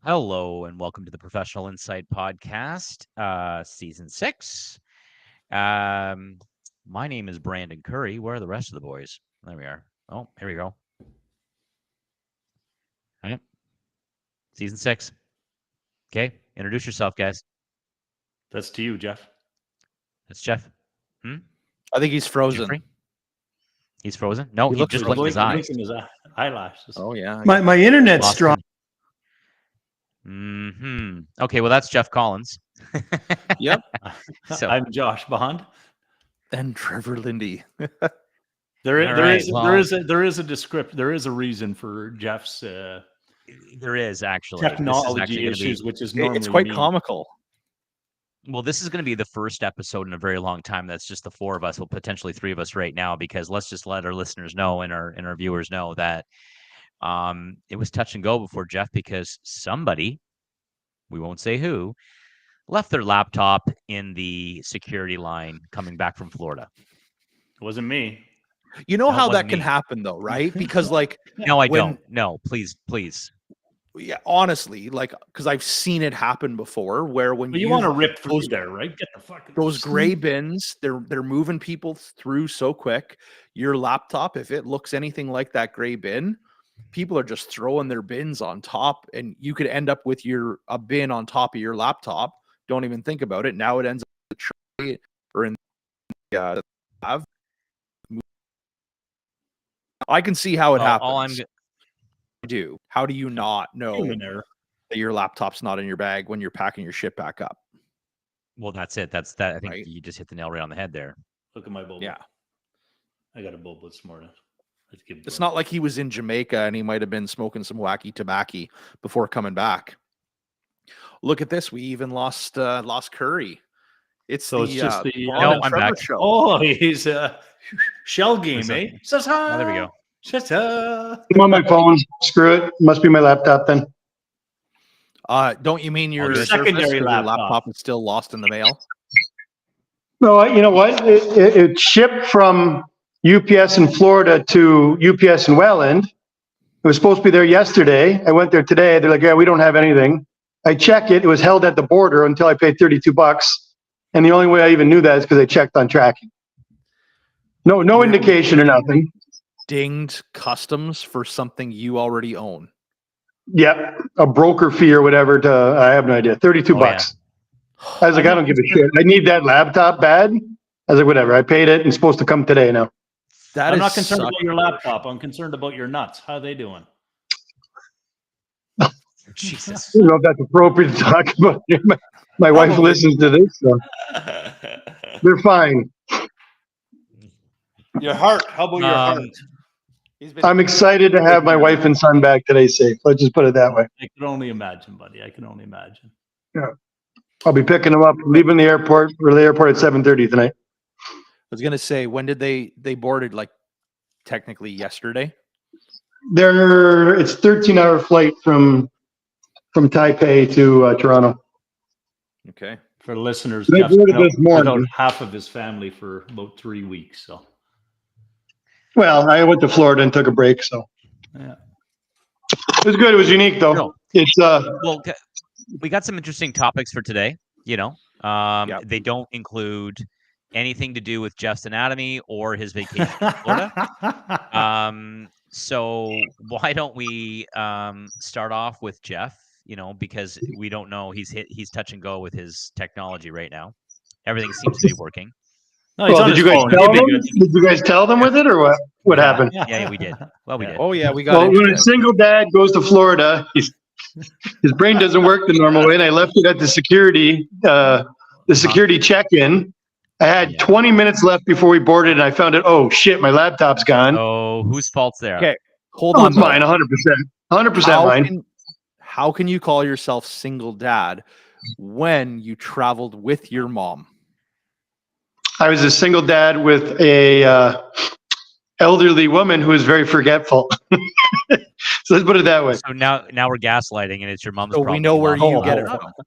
Hello and welcome to the Professional Insight Podcast, Season 6. My name is Brandon Curry. Where are the rest of the boys? There we are. Oh, here we go. All right. Season 6. Okay, introduce yourself, guys. That's to you, Jeff. That's Jeff. I think he's frozen. Jeffrey? He's frozen? No, He he looks just frozen. blinked his eyes. Blinking his eyelashes. Oh yeah. My internet's Lost strong. him. Okay, well, that's Jeff Collins. Yep. So- I'm Josh Bond. And Trevor Lindy. There is a description. There is a reason for Jeff's There is actually. This is technology actually gonna be- issues, which is normally It's quite me. comical. Well, this is going to be the first episode in a very long time. That's just the four of us, well, potentially three of us right now, because let's just let our listeners know and our viewers know that it was touch and go before Jeff, because somebody, we won't say who, left their laptop in the security line coming back from Florida. It wasn't me. You know No, it how that wasn't can me. happen though, right? Because like, No, I When- don't. No, please. yeah, honestly, like, because I've seen it happen before, where when But you want to rip through there, right? Get the fucking those gray bins, they're moving people through so quick. Your laptop, if it looks anything like that gray bin, people are just throwing their bins on top, and you could end up with a bin on top of your laptop. Don't even think about it. Now it ends up in the tray or in the have. I can see how it happens. All I'm do. How do you not know human error. that your laptop's not in your bag when you're packing your shit back up? well, that's it. That's that. I think Right. you just hit the nail right on the head there. Look at my bulb. Yeah. I got a bulb this morning. Let's give it It's to him. not like he was in Jamaica and he might have been smoking some wacky tobacco before coming back. Look at this. We even lost Curry. It's So it's just the- Bond No, and I'm Trevor back. show. Oh, he's shell game, Listen. eh? Says hi. Oh, there we go. Says hi. I'm on my phone. Screw it. Must be my laptop then. Don't you mean your Your Surface, secondary or your laptop. laptop is still lost in the mail? No, you know what? It shipped from UPS in Florida to UPS in Welland. It was supposed to be there yesterday. I went there today. They're like, yeah, we don't have anything. I check it. It was held at the border until I paid $32. And the only way I even knew that is because I checked on tracking. No indication or nothing. Dinged customs for something you already own. Yep. A broker fee or whatever I have no idea. $32. I was like, I don't give a shit. I need that laptop bad. I was like, whatever. I paid it. It's supposed to come today now. That I'm is not concerned such- about your laptop. I'm concerned about your nuts. How are they doing? Jesus. I don't know if that's appropriate to talk about. My wife Probably. listens to this, so they're fine. Your heart. How about your heart? He's been- I'm excited to have my wife and son back today safe. Let's just put it that way. I can only imagine, buddy. I can only imagine. I'll be picking them up, leaving the airport at 7:30 tonight. I was gonna say, when did they boarded? Like technically yesterday. It's 13-hour flight from Taipei to Toronto. Okay. For listeners, They Jeff's boarded been this out morning. without half of his family for about 3 weeks. So Well, I went to Florida and took a break, so yeah. it was good. It was unique though. No. It's Well, we got some interesting topics for today. Yep. They don't include anything to do with Jeff's anatomy or his vacation in Florida. So why don't we start off with Jeff? Because we don't know. He's touch and go with his technology right now. Everything seems to be working. No, he's well, on did his you guys phone. tell He'll be them? good. Did you guys tell them with it or what? What happened? Yeah, we did. Well, we did. Oh yeah, we got Well, into when a it. single dad goes to Florida, his brain doesn't work the normal way, and I left it at the security check-in. I had 20 minutes left before we boarded, and I found it. Oh shit, my laptop's gone. Oh, whose fault's there? Okay. Hold Oh, on. it's though. mine, 100%. 100% mine. How can you call yourself single dad when you traveled with your mom? I was a single dad with a elderly woman who was very forgetful. So let's put it that way. So now we're gaslighting, and it's your mom's So problem. we know where Mom's you get it problem. from.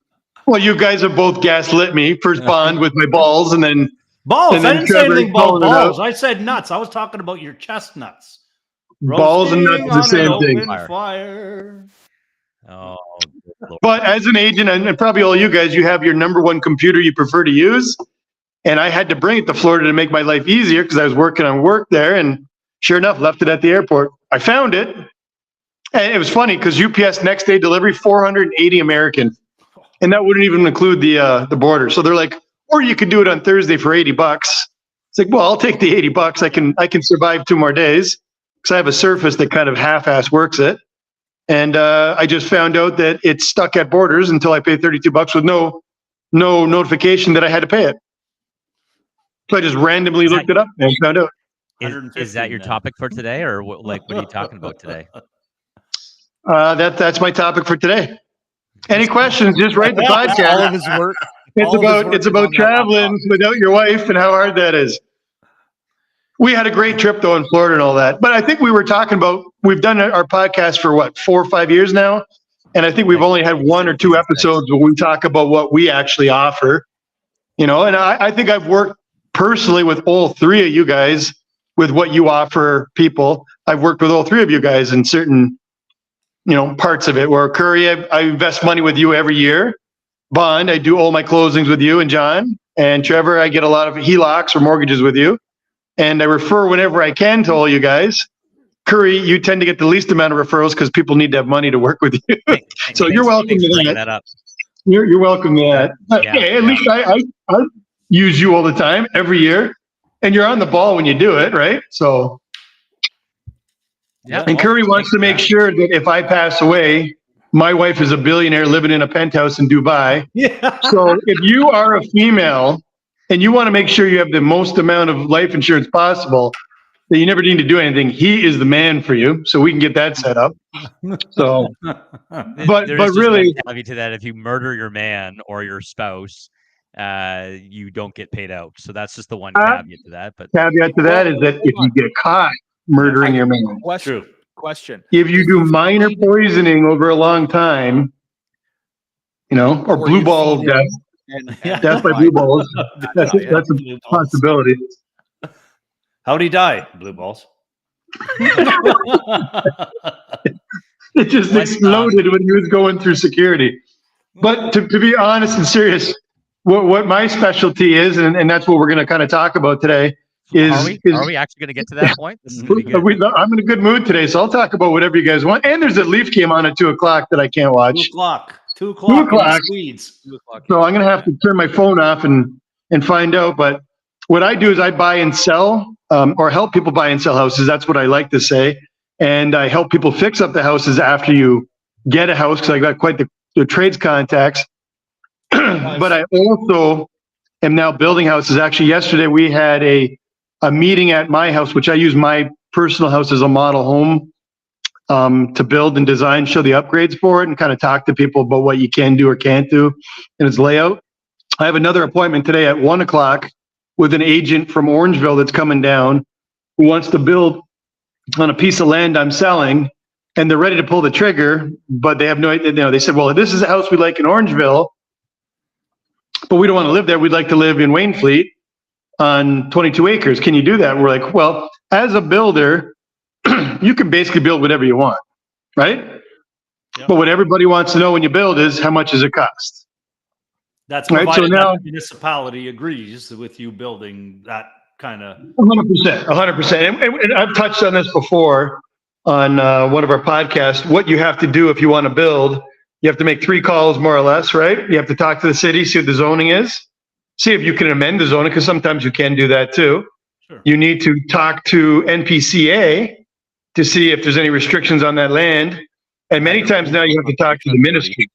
Well, you guys have both gaslit me. First Bond with my balls, and then Balls. And I then didn't say Trevor anything about calling it out. balls. I said nuts. I was talking about your chestnuts. balls and nuts Roasting are the on same an thing. open fire. Oh But as an agent, and probably all you guys, you have your number one computer you prefer to use. And I had to bring it to Florida to make my life easier because I was working on work there. And sure enough, left it at the airport. I found it. And it was funny because UPS next day delivery, 480 American. And that wouldn't even include the border. So they're like, or you could do it on Thursday for $80. It's like, well, I'll take the $80. I can survive 2 more days because I have a Surface that kind of half-ass works it. And I just found out that it's stuck at borders until I paid $32 with no notification that I had to pay it. So I just randomly looked it up and found out. Is that your topic for today, or what are you talking about today? That's my topic for today. Any questions? Just write the podcast. All of his work. It's about traveling without your wife and how hard that is. We had a great trip though in Florida and all that. But I think we were talking about, we've done our podcast for what, 4 or 5 years now. And I think we've only had 1 or 2 episodes where we talk about what we actually offer, and I think I've worked personally with all 3 of you guys with what you offer people. I've worked with all 3 of you guys in certain, parts of it, where Curry, I invest money with you every year. Bond, I do all my closings with you and John. And Trevor, I get a lot of HELOCs or mortgages with you. And I refer whenever I can to all you guys. Curry, you tend to get the least amount of referrals because people need to have money to work with you. So you're welcome to that. You're welcome to that. Yeah. Hey, at least I use you all the time, every year. And you're on the ball when you do it, right? So, and Curry wants to make sure that if I pass away, my wife is a billionaire living in a penthouse in Dubai. Yeah. So if you are a female and you want to make sure you have the most amount of life insurance possible, that you never need to do anything, he is the man for you. So we can get that set up. So, but really, caveat to that: if you murder your man or your spouse, you don't get paid out. So that's just the one caveat to that. But caveat to that is that if you get caught murdering your man, Question. if you do minor poisoning over a long time, or blue ball death. Death by blue balls. That's a possibility. How'd he die? Blue balls. It just exploded when he was going through security. But to be honest and serious, what my specialty is, and that's what we're going to kind of talk about today, is are we actually going to get to that point? This is gonna be good. I'm in a good mood today, so I'll talk about whatever you guys want. And there's a Leaf game on at 2:00 that I can't watch. 2 o'clock. Swedes. So I'm going to have to turn my phone off and find out. But what I do is I buy and sell, or help people buy and sell houses. That's what I like to say. And I help people fix up the houses after you get a house, because I got quite the trades contacts. Nice. But I also am now building houses. Actually, yesterday we had a meeting at my house, which I use my personal house as a model home to build and design, show the upgrades for it, and kind of talk to people about what you can do or can't do in its layout. I have another appointment today at 1:00 with an agent from Orangeville that's coming down who wants to build on a piece of land I'm selling, and they're ready to pull the trigger, but they have no idea. They said, well, this is a house we like in Orangeville, but we don't want to live there. We'd like to live in Wainfleet on 22 acres. Can you do that? We're like, well, as a builder, you can basically build whatever you want, right? Yep. But what everybody wants to know when you build is how much does it cost? That's provided right. So now the municipality agrees with you building that kind of 100%. And I've touched on this before on one of our podcasts. What you have to do if you want to build, you have to make 3 calls more or less, right? You have to talk to the city, see what the zoning is, see if you can amend the zoning, because sometimes you can do that too. Sure. You need to talk to NPCA to see if there's any restrictions on that land. And many times now you have to talk to the ministry,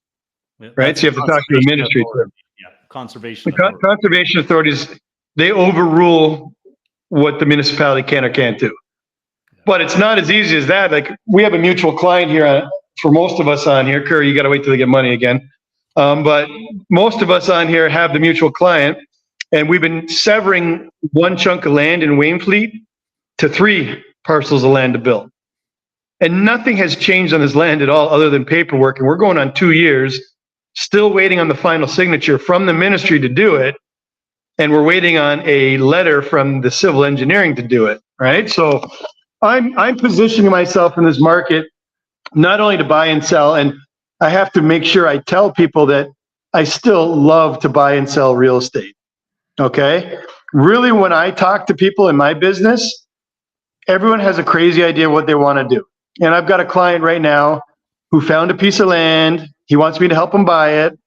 right? So you have to talk to the ministry. Yeah, conservation. Conservation authorities, they overrule what the municipality can or can't do. But it's not as easy as that. Like, we have a mutual client here for most of us on here. Curry, you got to wait till they get money again. But most of us on here have the mutual client, and we've been severing one chunk of land in Wainfleet to 3 parcels of land to build. And nothing has changed on this land at all other than paperwork. And we're going on 2 years, still waiting on the final signature from the ministry to do it. And we're waiting on a letter from the civil engineering to do it, right? So I'm positioning myself in this market not only to buy and sell. And I have to make sure I tell people that I still love to buy and sell real estate. Okay? Really, when I talk to people in my business, everyone has a crazy idea what they want to do. And I've got a client right now who found a piece of land. He wants me to help him buy it.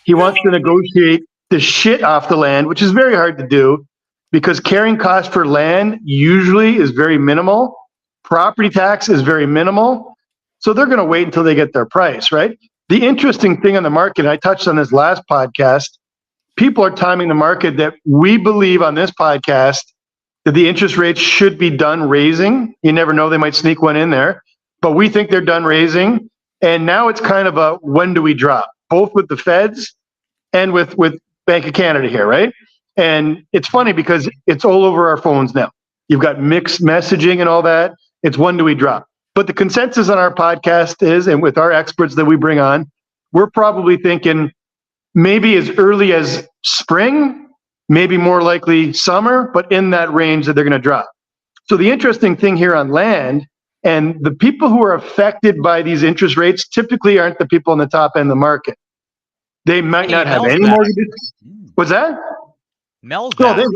He wants to negotiate the shit off the land, which is very hard to do because carrying cost for land usually is very minimal. Property tax is very minimal. So they're going to wait until they get their price, right? The interesting thing on the market, I touched on this last podcast, people are timing the market that we believe on this podcast that the interest rates should be done raising. You never know, they might sneak one in there, but we think they're done raising. And now it's kind of a when do we drop, both with the feds and with Bank of Canada here, right? And it's funny because it's all over our phones now. You've got mixed messaging and all that. It's when do we drop? But the consensus on our podcast is, and with our experts that we bring on, we're probably thinking maybe as early as spring, maybe more likely summer, but in that range that they're going to drop. So the interesting thing here on land, and the people who are affected by these interest rates typically aren't the people on the top end of the market. They might not have any mortgages. What's that? Mel's No, they love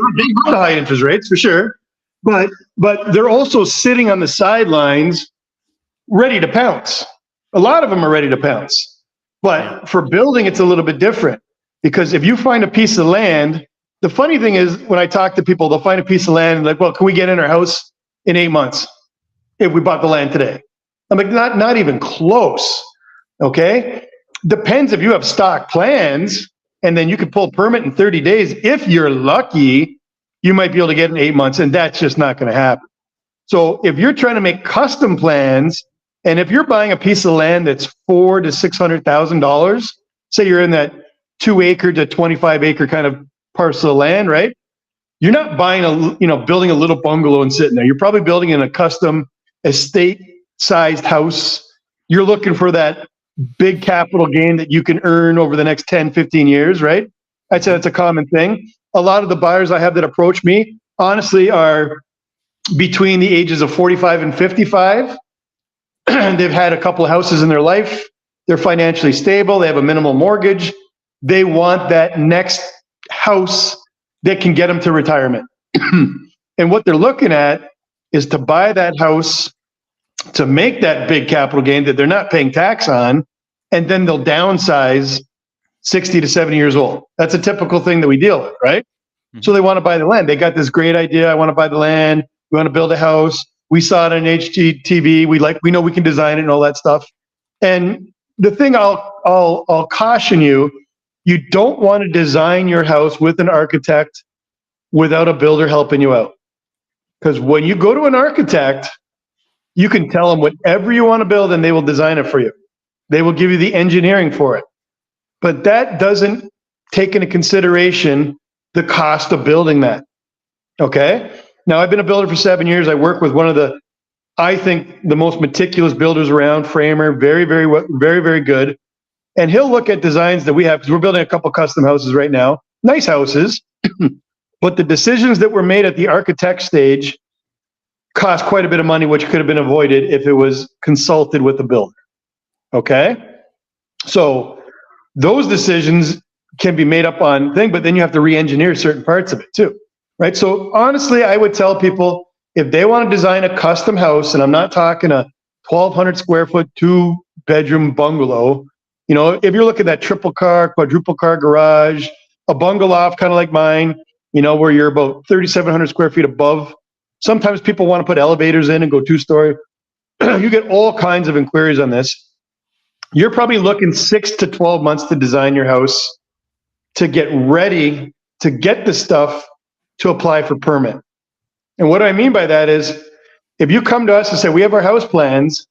the high interest rates for sure, but they're also sitting on the sidelines, ready to pounce. A lot of them are ready to pounce. But for building, it's a little bit different because if you find a piece of land, the funny thing is when I talk to people, they'll find a piece of land and like, well, can we get in our house in 8 months if we bought the land today? I'm like, not even close. Okay. Depends if you have stock plans and then you can pull a permit in 30 days. If you're lucky, you might be able to get in 8 months, and that's just not going to happen. So if you're trying to make custom plans, and if you're buying a piece of land that's $400,000 to $600,000, say you're in that 2 acre to 25 acre kind of parcel of land, right? You're not buying building a little bungalow and sitting there. You're probably building in a custom estate-sized house. You're looking for that big capital gain that you can earn over the next 10, 15 years, right? I'd say that's a common thing. A lot of the buyers I have that approach me, honestly, are between the ages of 45 and 55. They've had a couple of houses in their life. They're financially stable. They have a minimal mortgage. They want that next house that can get them to retirement. And what they're looking at is to buy that house to make that big capital gain that they're not paying tax on, and then they'll downsize 60 to 70 years old. That's a typical thing that we deal with, right? So they want to buy the land. They got this great idea. I want to buy the land. We want to build a house. We saw it on HGTV. We know we can design it and all that stuff. And the thing I'll caution you, you don't want to design your house with an architect without a builder helping you out. Because when you go to an architect, you can tell them whatever you want to build and they will design it for you. They will give you the engineering for it. But that doesn't take into consideration the cost of building that. Okay? Now, I've been a builder for 7 years. I work with one of I think, the most meticulous builders around, Framer, very, very, very, very good. And he'll look at designs that we have, because we're building a couple custom houses right now, nice houses, but the decisions that were made at the architect stage cost quite a bit of money, which could have been avoided if it was consulted with the builder. Okay? So those decisions can be made up on thing, but then you have to re-engineer certain parts of it too, right? So honestly, I would tell people if they want to design a custom house, and I'm not talking a 1,200 square foot, 2-bedroom bungalow, if you're looking at that triple car, quadruple car garage, a bungalow kind of like mine, where you're about 3,700 square feet above. Sometimes people want to put elevators in and go 2-story. You get all kinds of inquiries on this. You're probably looking 6 to 12 months to design your house, to get ready to get the stuff to apply for permit. And what I mean by that is, if you come to us and say, we have our house plans,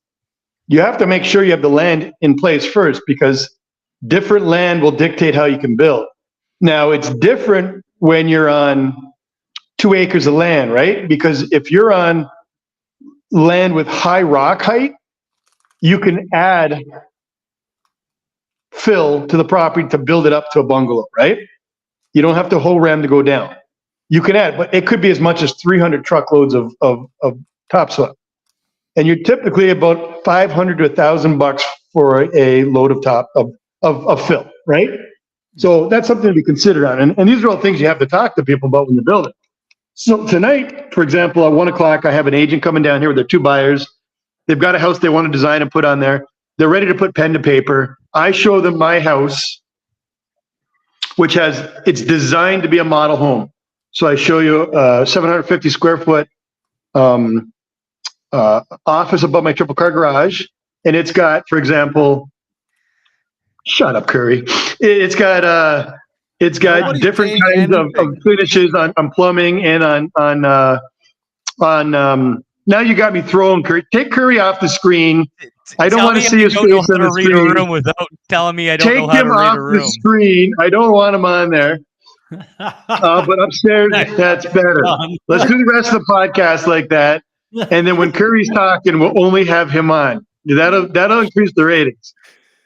you have to make sure you have the land in place first, because different land will dictate how you can build. Now, it's different when you're on 2 acres of land, right? Because if you're on land with high rock height, you can add fill to the property to build it up to a bungalow, right? You don't have to whole ram to go down. You can add, but it could be as much as 300 truckloads of topsoil. And you're typically about $500 to $1,000 for a load of fill, right? So that's something to be considered on. And these are all things you have to talk to people about when you're building. So tonight, for example, at 1 o'clock, I have an agent coming down here with their 2 buyers. They've got a house they want to design and put on there. They're ready to put pen to paper. I show them my house, which it's designed to be a model home. So I show you a 750 square foot office above my triple car garage. And it's got, for example, shut up, Curry. It's got different kinds of finishes on plumbing and on now you got me throwing Curry. Take Curry off the scron. I don't want to see his face on the screen. Read a room without telling me I don't know how to read a room. Take him off the screen. I don't want him on there. But upstairs, that's better. Let's do the rest of the podcast like that. And then when Curry's talking, we'll only have him on. That'll increase the ratings.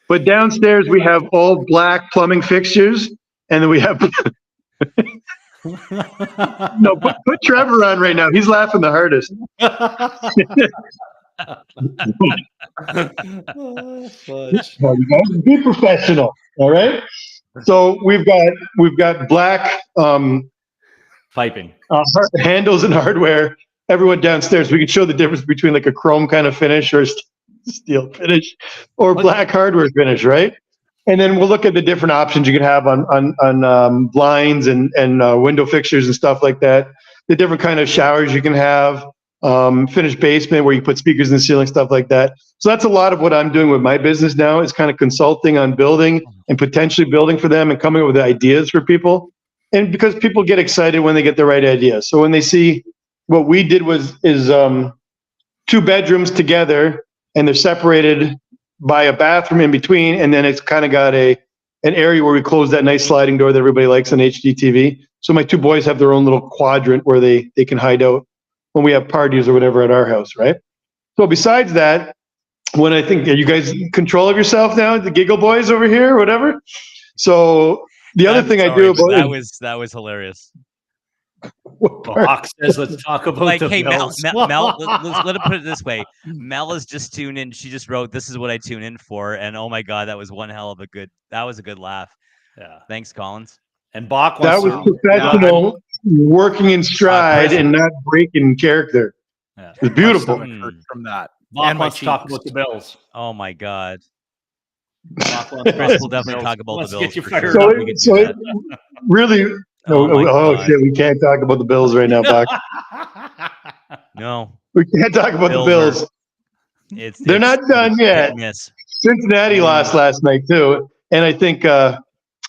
But downstairs, we have all black plumbing fixtures. And then we have no. Put Trevor on right now. He's laughing the hardest. Be professional. All right. So we've got black piping handles and hardware. Everyone downstairs. We can show the difference between like a chrome kind of finish or a steel finish or black hardware finish, right? And then we'll look at the different options you can have on blinds and window fixtures and stuff like that. The different kind of showers you can have, finished basement where you put speakers in the ceiling, stuff like that. So that's a lot of what I'm doing with my business now is kind of consulting on building and potentially building for them and coming up with ideas for people. And because people get excited when they get the right idea. So when they see what we did is 2 bedrooms together and they're separated by a bathroom in between, and then it's kind of got an area where we close that nice sliding door that everybody likes on HDTV. So my 2 boys have their own little quadrant where they can hide out when we have parties or whatever at our house, right? So besides that, when I think, are you guys in control of yourself now, the Giggle Boys over here or whatever? So the other thing I do about that was hilarious. Hawk says, let's talk about like, the hey, Bills. Mel, let it put it this way. Mel is just tuned in. She just wrote, "This is what I tune in for," and oh my god, that was one hell of a good. That was a good laugh. Yeah. Thanks, Collins. And Bach that was professional, working in stride and not breaking character. Yeah. It was beautiful. From that. Bach wants to talk about the Bills. Oh my god. Bach wants to Chris will definitely talk about Let's the get Bills. you for fired sure. up. So it really. Oh shit! We can't talk about the Bills right now, Bach. No, We can't talk about the Bills. They're not done yet. Yes. Cincinnati lost last night too, and I think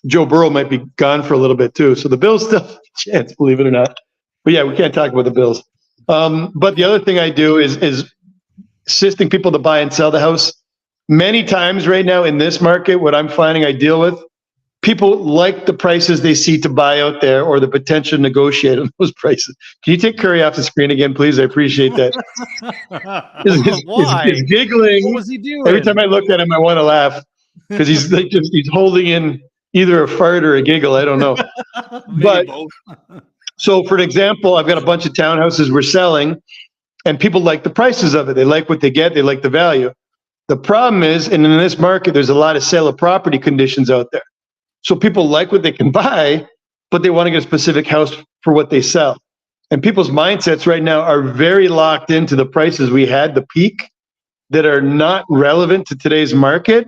Joe Burrow might be gone for a little bit too. So the Bills still have a chance, believe it or not. But yeah, we can't talk about the Bills. But the other thing I do is assisting people to buy and sell the house. Many times right now in this market, what I'm finding I deal with, people like the prices they see to buy out there or the potential to negotiate on those prices. Can you take Curry off the screen again, please? I appreciate that. He's giggling. What was he doing? Every time I look at him, I want to laugh because he's like he's holding in either a fart or a giggle. I don't know. But so, for an example, I've got a bunch of townhouses we're selling, and people like the prices of it. They like what they get. They like the value. The problem is, and in this market, there's a lot of sale of property conditions out there. So people like what they can buy, but they want to get a specific house for what they sell. And people's mindsets right now are very locked into the prices we had, the peak, that are not relevant to today's market.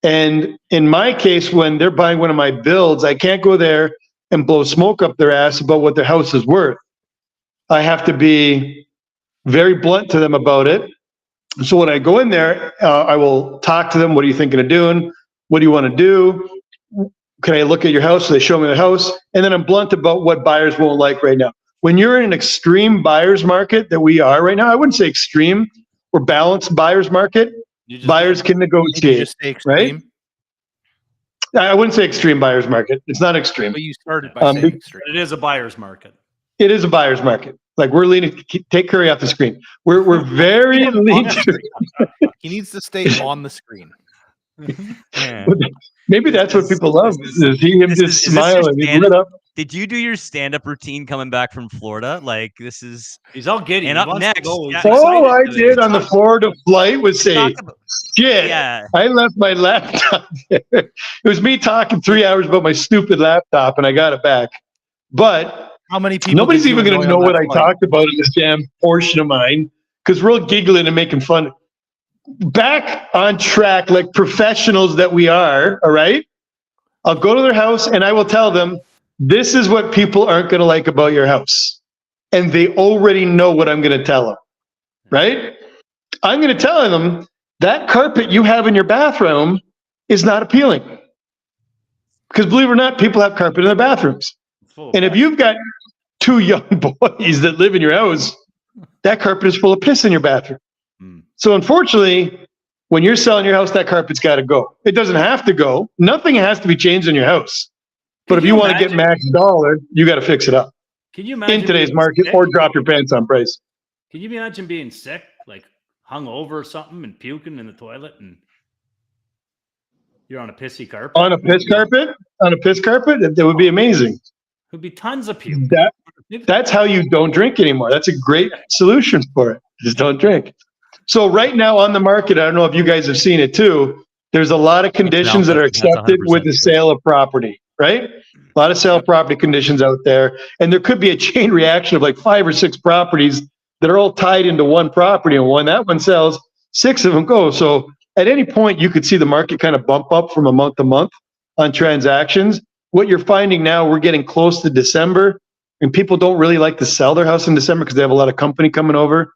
And in my case, when they're buying one of my builds, I can't go there and blow smoke up their ass about what their house is worth. I have to be very blunt to them about it. So when I go in there, I will talk to them. What are you thinking of doing? What do you want to do? Can I look at your house? So they show me the house. And then I'm blunt about what buyers won't like right now. When you're in an extreme buyer's market that we are right now, I wouldn't say extreme or balanced buyer's market. Buyers can negotiate, right? I wouldn't say extreme buyer's market. It's not extreme. But you started by saying extreme. It is a buyer's market. It is a buyer's market. Like we're leaning, take Curry off the screen. We're very leaning. He needs to stay on the screen. Maybe that's what people love. Is he him just smiling? He's lit up. Did you do your stand-up routine coming back from Florida? Like this is. He's all giddy. And He up wants to next, go. He's yeah. excited. Oh, I did on the Florida flight was say, Talk about- shit, Yeah. I left my laptop there. It was me talking 3 hours about my stupid laptop and I got it back. But How many people? nobody's did you even going to annoy know on what that I flight? talked about in this damn portion of mine because we're all giggling and making fun. Back on track like professionals that we are, all right? I'll go to their house and I will tell them, this is what people aren't going to like about your house. And they already know what I'm going to tell them, right? I'm going to tell them that carpet you have in your bathroom is not appealing. Because believe it or not, people have carpet in their bathrooms. And if you've got 2 young boys that live in your house, that carpet is full of piss in your bathroom. So unfortunately, when you're selling your house, that carpet's got to go. It doesn't have to go. Nothing has to be changed in your house. But if you want to get max dollar, you got to fix it up Can you imagine in today's being market sick? or drop your pants on price. Can you imagine being sick, like hung over or something and puking in the toilet and you're on a pissy carpet? On a piss carpet? On a piss carpet? That would be amazing. Could be tons of puke. That's how you don't drink anymore. That's a great solution for it. Just don't drink. So right now on the market, I don't know if you guys have seen it too, there's a lot of conditions that are That's accepted 100% with the sale of property, right? A lot of sale of property conditions out there. And there could be a chain reaction of like 5 or 6 properties that are all tied into one property. And when that one sells, 6 of them go. So at any point, you could see the market kind of bump up from a month to month on transactions. What you're finding now, we're getting close to December and people don't really like to sell their house in December because they have a lot of company coming over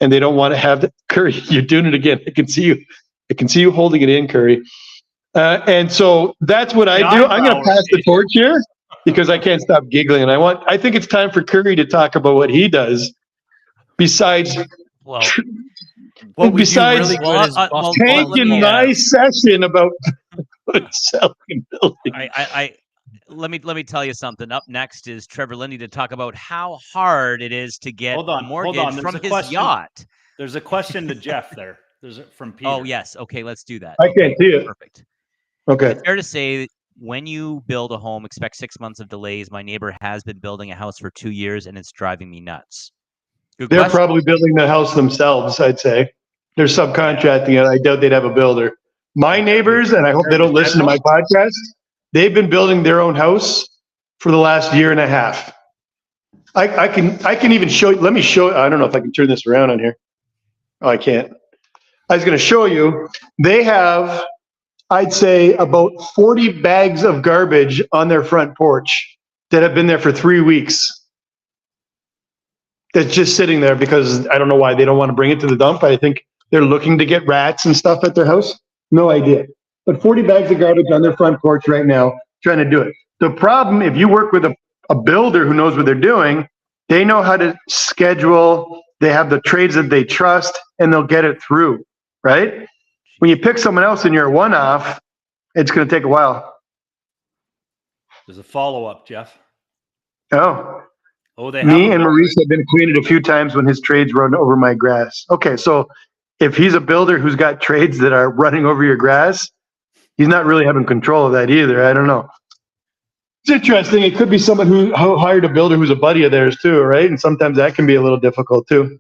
and they don't want to have the Curry. You're doing it again. I can see you holding it in, Curry. And so that's what I do. I'm going to pass the torch here because I can't stop giggling. And I think it's time for Curry to talk about what he does besides Well, What we do besides really good is bust well, tanking me, my session about selling and building. Let me tell you something. Up next is Trevor Lindy to talk about how hard it is to get a mortgage from his yacht. There's a question to Jeff there. From Peter. Oh yes, okay, let's do that. I can't see it. Perfect. Okay. It's fair to say when you build a home, expect 6 months of delays. My neighbor has been building a house for 2 years, and it's driving me nuts. Good They're question. probably building the house themselves, I'd say. They're subcontracting it. I doubt they'd have a builder. My neighbors, and I hope they don't listen to my podcast, they've been building their own house for the last year and a half. I can even show you. Let me show. I don't know if I can turn this around on here. Oh, I can't. I was going to show you. They have, I'd say, about 40 bags of garbage on their front porch that have been there for 3 weeks. That's just sitting there because I don't know why they don't want to bring it to the dump. I think they're looking to get rats and stuff at their house. No idea. But 40 bags of garbage on their front porch right now, trying to do it. The problem, if you work with a builder who knows what they're doing, they know how to schedule. They have the trades that they trust, and they'll get it through, right? When you pick someone else and you're a one-off, it's going to take a while. There's a follow-up, Jeff. Oh, they me and Maurice have been acquainted a few times when his trades run over my grass. Okay, so if he's a builder who's got trades that are running over your grass, he's not really having control of that either. I don't know. It's interesting. It could be someone who hired a builder who's a buddy of theirs too, right? And sometimes that can be a little difficult too.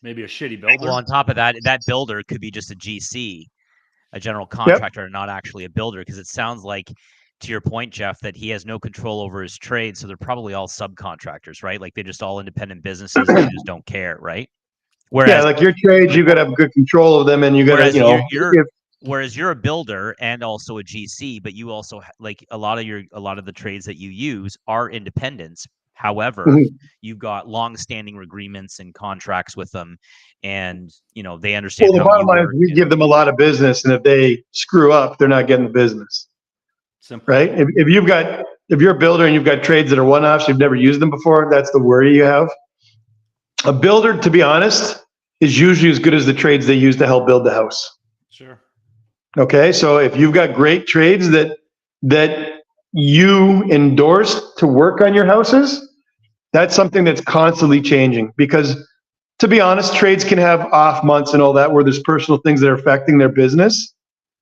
Maybe a shitty builder. Well, on top of that, that builder could be just a GC, a general contractor, and not actually a builder, because it sounds like, to your point, Jeff, that he has no control over his trade. So they're probably all subcontractors, right? Like they're just all independent businesses. They just don't care, right? Whereas, like your trades, you got to have good control of them, and you got to, whereas you're a builder and also a GC, but you also like a lot of the trades that you use are independents. However, you've got long-standing agreements and contracts with them, and they understand. Well, the bottom line is we give them a lot of business, and if they screw up, they're not getting the business. Simple. Right? If you're a builder and you've got trades that are one-offs, you've never used them before, that's the worry you have. A builder, to be honest, is usually as good as the trades they use to help build the house. Sure. Okay, so if you've got great trades that you endorse to work on your houses, that's something that's constantly changing, because to be honest, trades can have off months and all that where there's personal things that are affecting their business.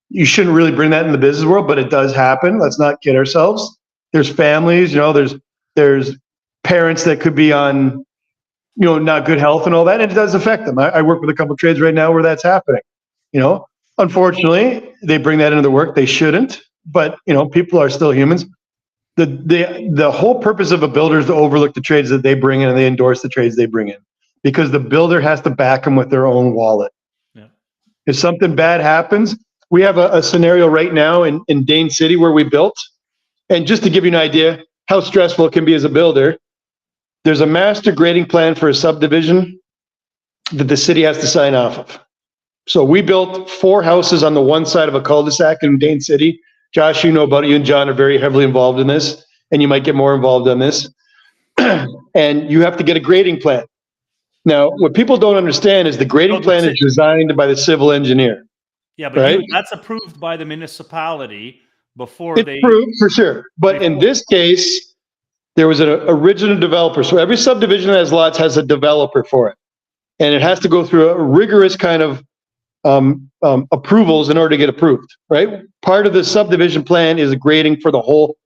You shouldn't really bring that in the business world, but it does happen. Let's not kid ourselves. There's families, there's There's parents that could be on, not good health and all that. And it does affect them. I work with a couple of trades right now where that's happening. Unfortunately, they bring that into the work. They shouldn't, but people are still humans. The whole purpose of a builder is to overlook the trades that they bring in, and they endorse the trades they bring in, because the builder has to back them with their own wallet. Yeah. If something bad happens, we have a scenario right now in Dane City where we built. And just to give you an idea how stressful it can be as a builder, there's a master grading plan for a subdivision that the city has to sign off of. So we built 4 houses on the one side of a cul-de-sac in Dane City. Josh, you know about it. You and John are very heavily involved in this, and you might get more involved in this. And you have to get a grading plan. Now, what people don't understand is the grading plan is designed by the civil engineer. Yeah, but right? that's approved by the municipality before It's approved for sure. But in this case, there was an original developer. So every subdivision that has lots has a developer for it. And it has to go through a rigorous kind of approvals in order to get approved, right? Part of the subdivision plan is a grading for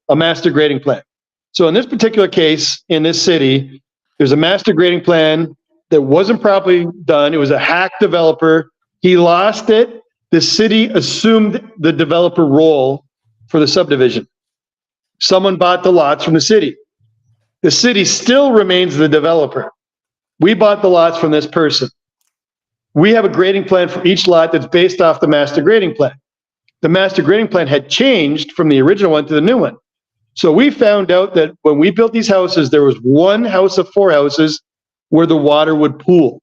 a master grading plan. So in this particular case, in this city, there's a master grading plan that wasn't properly done. It was a hack developer. He lost it. The city assumed the developer role for the subdivision. Someone bought the lots from the city. The city still remains the developer. We bought the lots from this person. We have a grading plan for each lot that's based off the master grading plan. The master grading plan had changed from the original one to the new one. So we found out that when we built these houses, there was one house of 4 houses where the water would pool.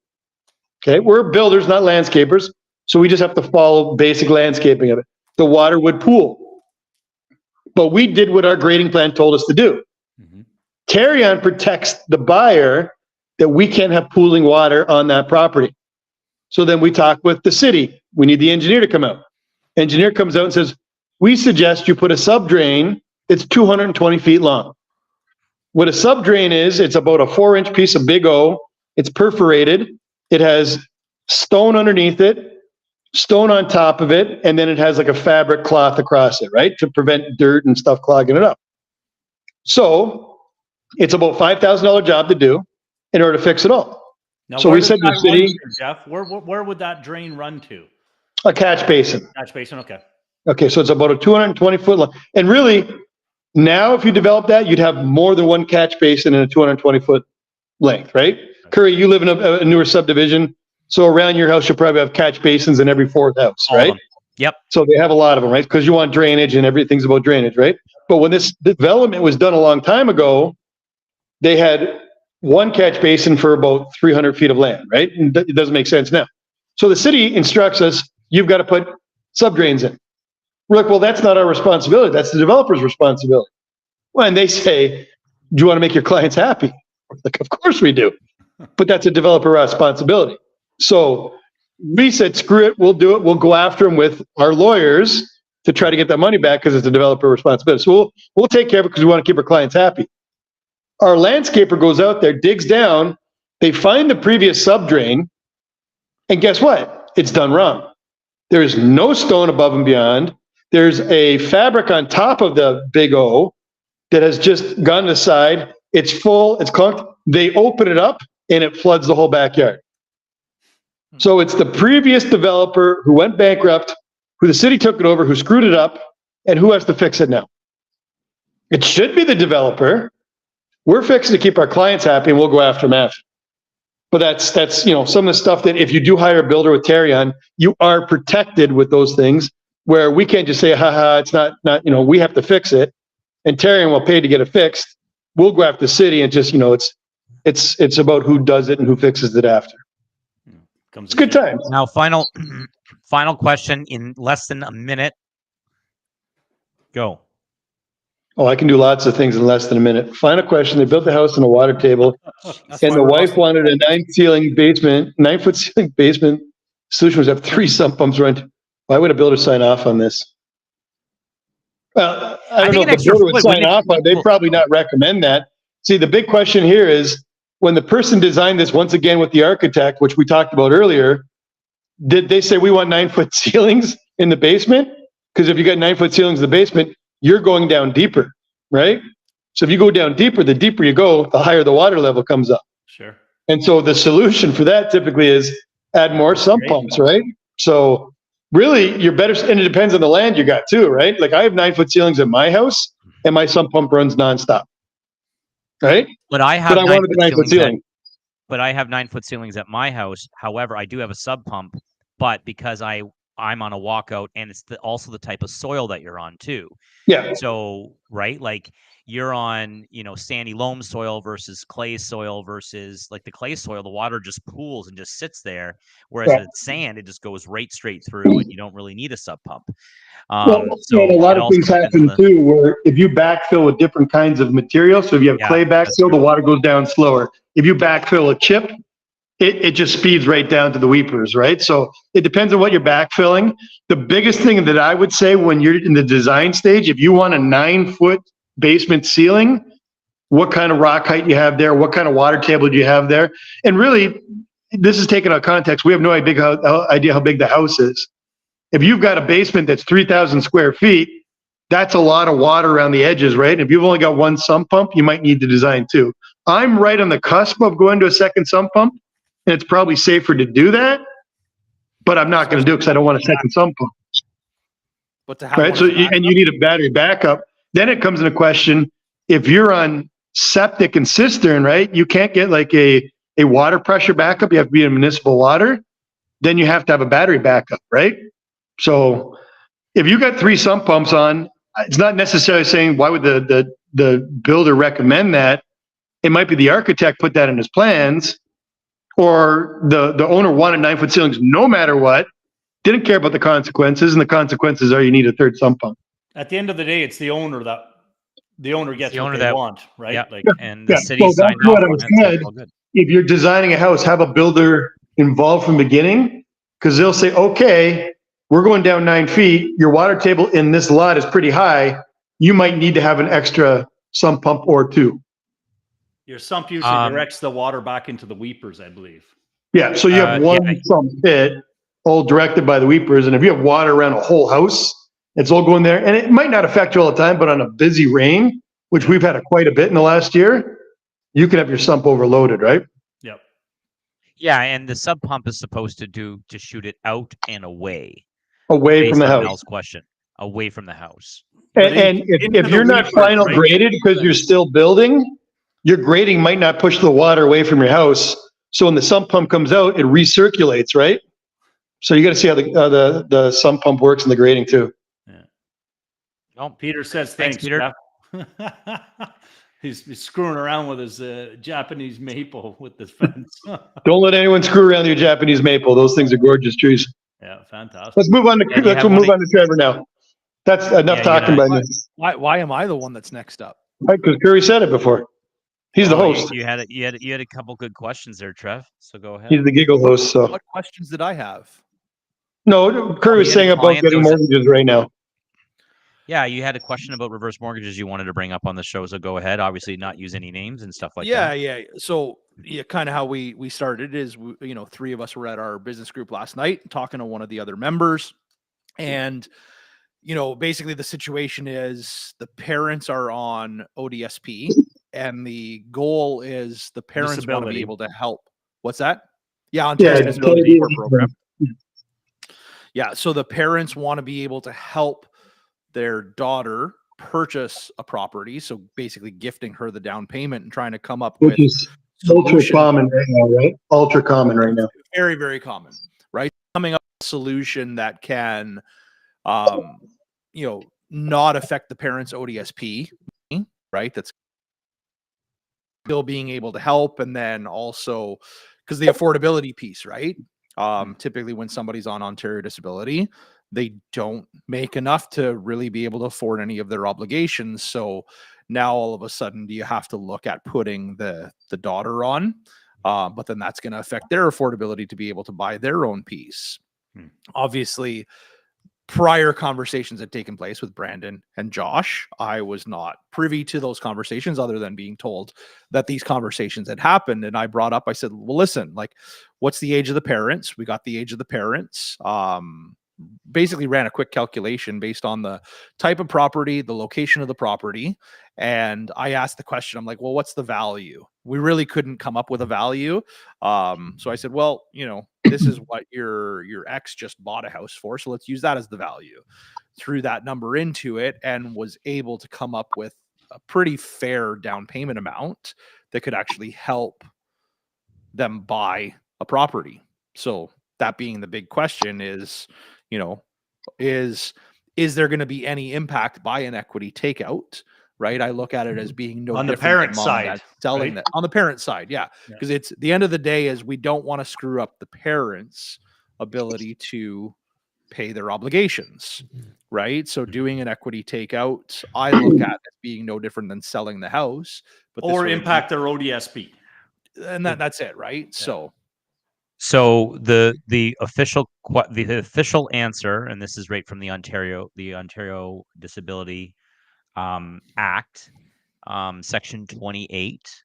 Okay, we're builders, not landscapers, so we just have to follow basic landscaping of it. The water would pool. But we did what our grading plan told us to do. Mm-hmm. Tarion protects the buyer that we can't have pooling water on that property. So then we talk with the city. We need the engineer to come out. Engineer comes out and says, we suggest you put a subdrain. It's 220 feet long. What a subdrain is, it's about a 4-inch piece of Big O. It's perforated. It has stone underneath it, stone on top of it, and then it has like a fabric cloth across it, right? To prevent dirt and stuff clogging it up. So it's about $5,000 job to do in order to fix it all. Now, so we said to the city, Jeff, where would that drain run to? A catch basin. Catch basin, okay. Okay, so it's about a 220-foot long. And really, now if you develop that, you'd have more than one catch basin in a 220-foot length, right? Curry, you live in a newer subdivision, so around your house, you'll probably have catch basins in every 4th house, right? Yep. So they have a lot of them, right? Because you want drainage and everything's about drainage, right? But when this development was done a long time ago, they had one catch basin for about 300 feet of land, right? And it doesn't make sense now. So the city instructs us, you've got to put subdrains in. We're like, well, that's not our responsibility. That's the developer's responsibility. Well, and they say, do you want to make your clients happy? We're like, of course we do. But that's a developer responsibility. So we said, screw it, we'll do it. We'll go after them with our lawyers to try to get that money back because it's a developer responsibility. So we'll take care of it because we want to keep our clients happy. Our landscaper goes out there, digs down, they find the previous subdrain, and guess what? It's done wrong. There is no stone above and beyond. There's a fabric on top of the Big O that has just gone to the side. It's full, it's clunked. They open it up and it floods the whole backyard. So it's the previous developer who went bankrupt, who the city took it over, who screwed it up, and who has to fix it now? It should be the developer. We're fixing to keep our clients happy, and we'll go after them after. But that's some of the stuff that if you do hire a builder with Tarion, you are protected with those things where we can't just say, haha, it's not, we have to fix it. And Tarion will pay to get it fixed. We'll go after the city and just, it's about who does it and who fixes it after. It's a good time. Now, final question in less than a minute. Go. Oh, I can do lots of things in less than a minute. Final question. They built the house on a water table and the wife wanted a 9-foot ceiling basement. Solution was to have 3 sump pumps running. Why would a builder sign off on this? Well, I don't know if the builder would sign off on it. They'd probably not recommend that. See, the big question here is when the person designed this, once again with the architect, which we talked about earlier, did they say we want 9-foot ceilings in the basement? Because if you got 9-foot ceilings in the basement, you're going down deeper, right? So if you go down deeper, the deeper you go, the higher the water level comes up. Sure. And so the solution for that typically is add more sump pumps, right? So really you're better, and it depends on the land you got too, right? Like I have 9-foot ceilings at my house and my sump pump runs nonstop, right? But I have But I wanted the 9-foot ceiling. But I have 9-foot ceilings at my house. However, I do have a sub pump, but because I'm on a walkout, and it's also the type of soil that you're on too. Yeah. So, right, like you're on, sandy loam soil versus clay soil versus like the clay soil, the water just pools and just sits there. Whereas Yeah. with sand, it just goes right straight through, and you don't really need a sub pump. And a it lot of also things depends happen on the- too, where if you backfill with different kinds of material, so if you have Yeah, clay that's backfill, the true. water goes down slower. If you backfill a chip, it just speeds right down to the weepers, right? So it depends on what you're backfilling. The biggest thing that I would say when you're in the design stage, if you want a 9-foot basement ceiling, what kind of rock height you have there, what kind of water table do you have there? And really, this is taken out of context. We have no idea how big the house is. If you've got a basement that's 3,000 square feet, that's a lot of water around the edges, right? And if you've only got one sump pump, you might need to design two. I'm right on the cusp of going to a second sump pump, and it's probably safer to do that, but I'm not going to do it because I don't want a second sump pump. But to have Right. one So, as a backup, and you need a battery backup. Then it comes into question, if you're on septic and cistern, right? You can't get like a water pressure backup. You have to be in municipal water. Then you have to have a battery backup, right? So if you got 3 sump pumps on, it's not necessarily saying why would the builder recommend that. It might be the architect put that in his plans, or the owner wanted 9-foot ceilings no matter what, didn't care about the consequences, and the consequences are you need a third sump pump. At the end of the day, it's the owner gets The what owner they that- want, right? Yeah, Like, and the Yeah, city so signed that's off what I on was it, so it's said. all good. If you're designing a house, have a builder involved from the beginning, because they'll say, okay, we're going down 9 feet. Your water table in this lot is pretty high. You might need to have an extra sump pump or 2. your sump usually directs the water back into the weepers, I believe. Yeah, so you have one yeah. sump pit, all directed by the weepers, and if you have water around a whole house, it's all going there. And it might not affect you all the time, but on a busy rain, which we've had quite a bit in the last year, you could have your sump overloaded, right? Yep. Yeah, and the sub pump is supposed to shoot it out and away. Away Based from the on house. Mel's question, away from the house. And Into if the you're not weepers, final right? graded because you're still building, your grading might not push the water away from your house. So when the sump pump comes out, it recirculates, right? So you got to see how the sump pump works in the grading too. Oh, Peter says, Thanks, thanks, Peter." Jeff." He's screwing around with his Japanese maple with the fence. Don't let anyone screw around your Japanese maple. Those things are gorgeous trees. Yeah, fantastic. Let's move on to Yeah, you let's have move one- on to Trevor now. That's enough Yeah, talking you by know, me. why am I the one that's next up? Right, because Curry said it before. He's the Oh, host. You had a couple good questions there, Trev. So go ahead. He's the giggle host. So What questions did I have? no, Curry was He had saying a about client getting that was- mortgages right now. Yeah, you had a question about reverse mortgages you wanted to bring up on the show, so go ahead. Obviously, not use any names and stuff like Yeah, that. yeah. So yeah, kind of how we started is 3 of us were at our business group last night talking to one of the other members, and basically the situation is the parents are on ODSP, and the goal is the parents want to Disability. be able to help. What's that? Yeah, Ontario Yeah, Disability totally. Support Program. Yeah, so the parents want to be able to help their daughter purchase a property, so basically gifting her the down payment and trying to come up with Which is ultra solution. common right now, right? Ultra common right now. Very, very common, right? Coming up with a solution that can, not affect the parents' ODSP, right? That's still being able to help, and then also because the affordability piece, right? Typically, when somebody's on Ontario Disability, they don't make enough to really be able to afford any of their obligations. So now all of a sudden, do you have to look at putting the daughter on? But then that's going to affect their affordability to be able to buy their own piece. Obviously, prior conversations had taken place with Brandon and Josh. I was not privy to those conversations other than being told that these conversations had happened. And I brought up, I said, well, listen, like, what's the age of the parents? We got the age of the parents. basically ran a quick calculation based on the type of property, the location of the property. And I asked the question, I'm like, well, what's the value? We really couldn't come up with a value. So I said, well, this is what your ex just bought a house for. So let's use that as the value. Threw that number into it and was able to come up with a pretty fair down payment amount that could actually help them buy a property. So that being the big question is, is there going to be any impact by an equity takeout? Right. I look at it as being no On the different than parent mom side, and dad selling right? that on the parent side. Yeah. Yeah. Because it's the end of the day is we don't want to screw up the parents' ability to pay their obligations. Right. So doing an equity takeout, I look at as being no different than selling the house, but this Or way- impact their ODSP. and that's it. Right. So the official answer, and this is right from the Ontario Disability Act, Section 28.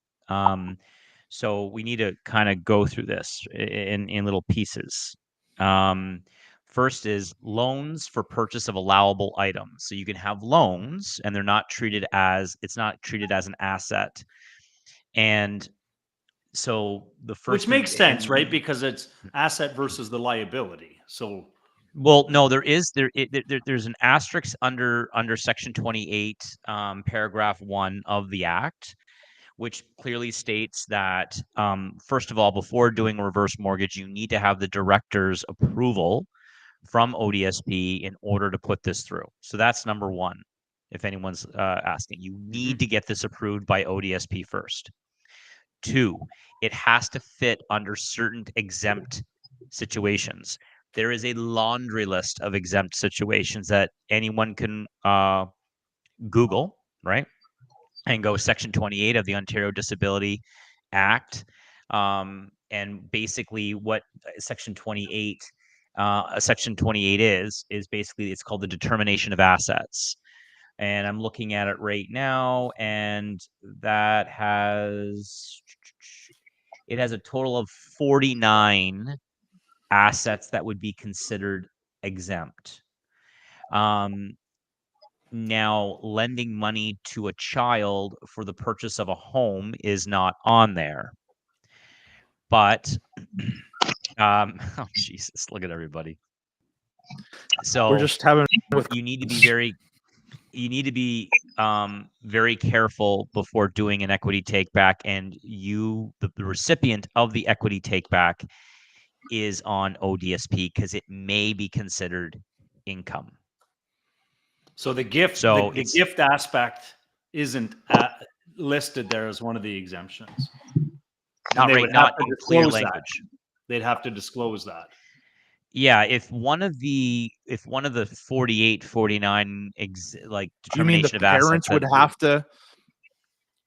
So we need to kind of go through this in little pieces. First is loans for purchase of allowable items. So you can have loans, and it's not treated as an asset. And so the first, Which makes sense, right? Because it's asset versus the liability. So, well, no, there's an asterisk under Section 28, paragraph 1 of the Act, which clearly states that first of all, before doing a reverse mortgage, you need to have the director's approval from ODSP in order to put this through. So that's number one. If anyone's asking, you need to get this approved by ODSP first. 2, it has to fit under certain exempt situations. There is a laundry list of exempt situations that anyone can Google, right? And go Section 28 of the Ontario Disability Act. And basically what Section 28 is basically, it's called the determination of assets. And I'm looking at it right now, and that has a total of 49 assets that would be considered exempt. Now, lending money to a child for the purchase of a home is not on there. But, oh Jesus, look at everybody. So we're just having you need to be very careful before doing an equity take back, and the recipient of the equity take back is on ODSP because it may be considered income. so the gift, So the gift aspect isn't listed there as one of the exemptions. Not they right, would not have to in clear disclose that. language. They'd have to disclose that. Yeah, if one of the 48, 49 you mean the determination of assets parents would have to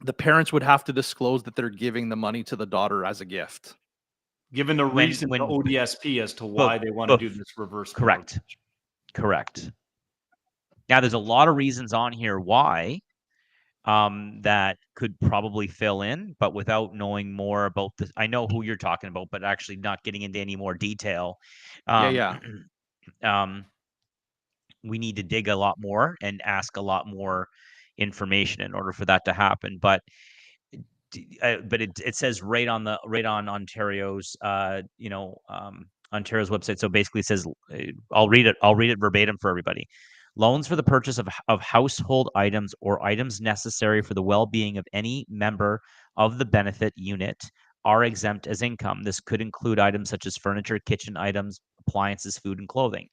the parents would have to disclose that they're giving the money to the daughter as a gift? Given the reason to ODSP as to why they want to do this reverse mortgage. Correct. Now, there's a lot of reasons on here why that could probably fill in, but without knowing more about this, I know who you're talking about, but actually not getting into any more detail. We need to dig a lot more and ask a lot more information in order for that to happen. But it says right on Ontario's Ontario's website. So basically, it says, I'll read it verbatim for everybody. Loans for the purchase of household items or items necessary for the well-being of any member of the benefit unit are exempt as income. This could include items such as furniture, kitchen items, appliances, food, and clothing.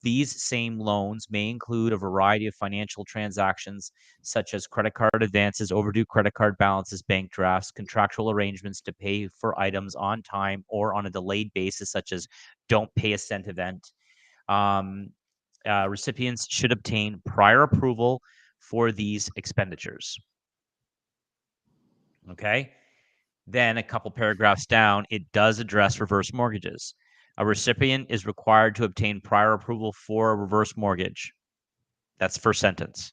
These same loans may include a variety of financial transactions, such as credit card advances, overdue credit card balances, bank drafts, contractual arrangements to pay for items on time or on a delayed basis, such as don't pay a cent event. Recipients should obtain prior approval for these expenditures. Okay. Then a couple paragraphs down, it does address reverse mortgages. A recipient is required to obtain prior approval for a reverse mortgage. That's the first sentence.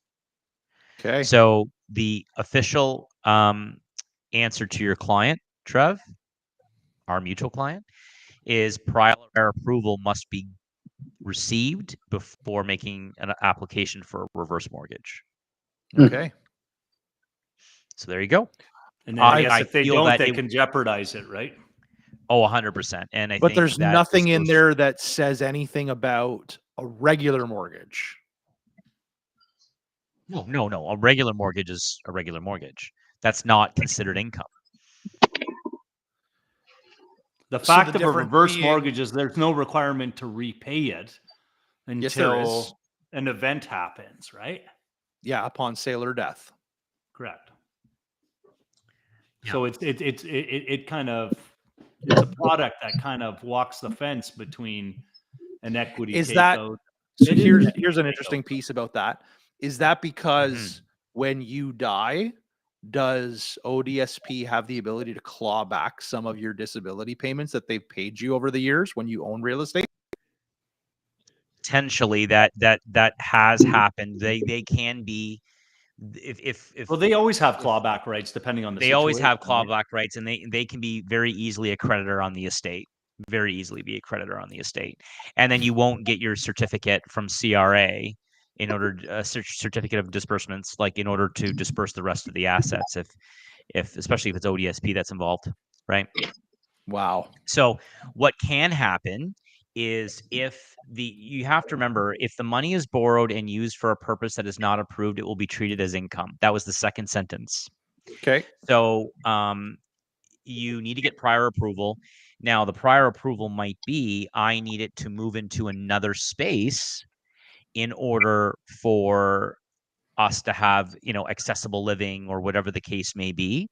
Okay. So the official answer to your client, Trev, our mutual client, is prior approval must be received before making an application for a reverse mortgage. Okay. So there you go. And then I guess I if they feel don't, that they it- can jeopardize it, right? Oh, 100%. And I But think there's that nothing this in goes- there that says anything about a regular mortgage. No. A regular mortgage is a regular mortgage. That's not considered income. The So fact the of a difference reverse being- mortgage is there's no requirement to repay it Yes, there is. until an event happens, right? Yeah, upon sale or death. Correct. Yeah. So it kind of it's a product that kind of walks the fence between an equity Is that- takeout. So It is here's an here's an takeout. interesting piece about that. Is that because when you die, does ODSP have the ability to claw back some of your disability payments that they've paid you over the years when you own real estate? Potentially that has happened. They can be if Well, they always have clawback rights depending on the they always have situation, right? clawback rights, and they can be very easily a creditor on the estate. Very easily be a creditor on the estate, and then you won't get your certificate from CRA in order certificate of disbursements, like in order to disperse the rest of the assets, if especially if it's ODSP that's involved, right? Wow. So what can happen is you have to remember, if the money is borrowed and used for a purpose that is not approved, it will be treated as income. That was the second sentence. Okay. So you need to get prior approval. Now, the prior approval might be, I need it to move into another space in order for us to have, accessible living or whatever the case may be.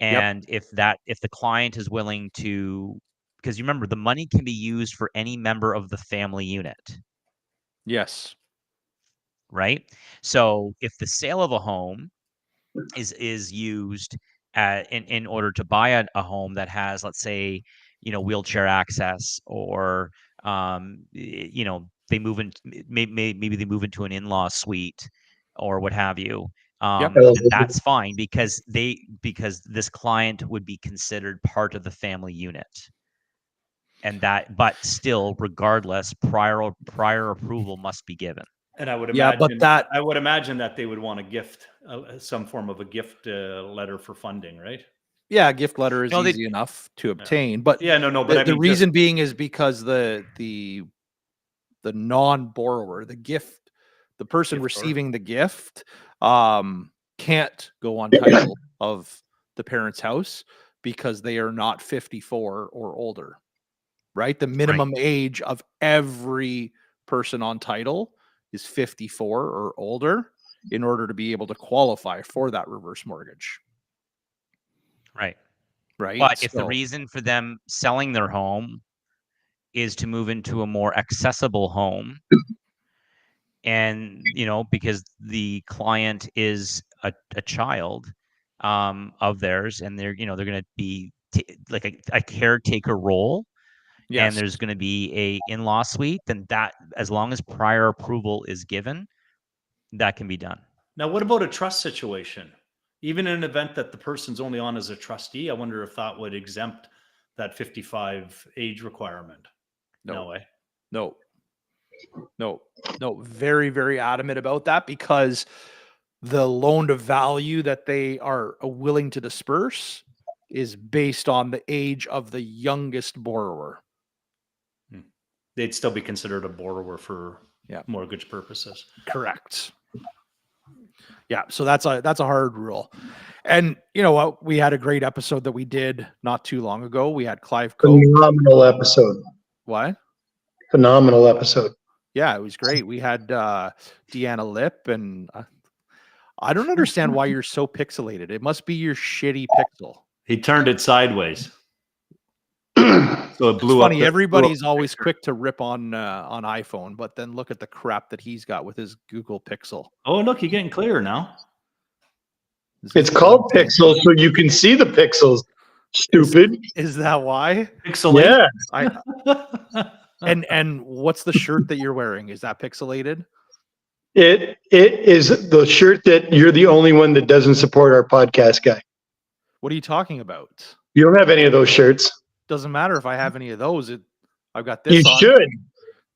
And if the client is willing to, because you remember, the money can be used for any member of the family unit, Yes. right? So if the sale of a home is used in order to buy a home that has, let's say, wheelchair access, or they move in, maybe they move into an in-law suite or what have you. Then that's fine, because this client would be considered part of the family unit. And but still, regardless, prior approval must be given. And I would Yeah, imagine but I would imagine that they would want a gift, some form of a gift letter for funding, right? Yeah, a gift letter is No, they- easy enough to obtain, but Yeah, no, but the, I the mean, reason being is because the non-borrower, the person Giftor. receiving the gift, can't go on title of the parent's house because they are not 54 or older, right? The minimum age of every person on title is 54 or older in order to be able to qualify for that reverse mortgage, Right. right? But if the So- reason for them selling their home is to move into a more accessible home, and because the client is a child of theirs, and they're they're going to be like a caretaker role, yes. and there's going to be a in-law suite, then that, as long as prior approval is given, that can be done. now what about a trust situation? Even in an event that the person's only on as a trustee, I wonder if that would exempt that 55 age requirement. No way. No. Very, very adamant about that, because the loan to value that they are willing to disperse is based on the age of the youngest borrower. They'd still be considered a borrower for Yeah. mortgage purposes. Correct. Yeah, so that's a hard rule. And you know what? We had a great episode that we did not too long ago. We had Clive Coe. Phenomenal episode. What? Phenomenal episode. Yeah, it was great. We had Deanna Lip, and I don't understand why you're so pixelated. It must be your shitty pixel. He turned it sideways. So it It's blew up. funny. Everybody's always quick to rip on iPhone, but then look at the crap that he's got with his Google Pixel. Oh, look, you're getting clearer now. It's called Pixels, so you can see the pixels. Stupid. Is that why? Pixelated. Yeah. I and what's the shirt that you're wearing? Is that pixelated? It is the shirt that you're the only one that doesn't support our podcast guy. What are you talking about? You don't have any of those shirts. Doesn't matter if I have any of those. I've got this You on. should.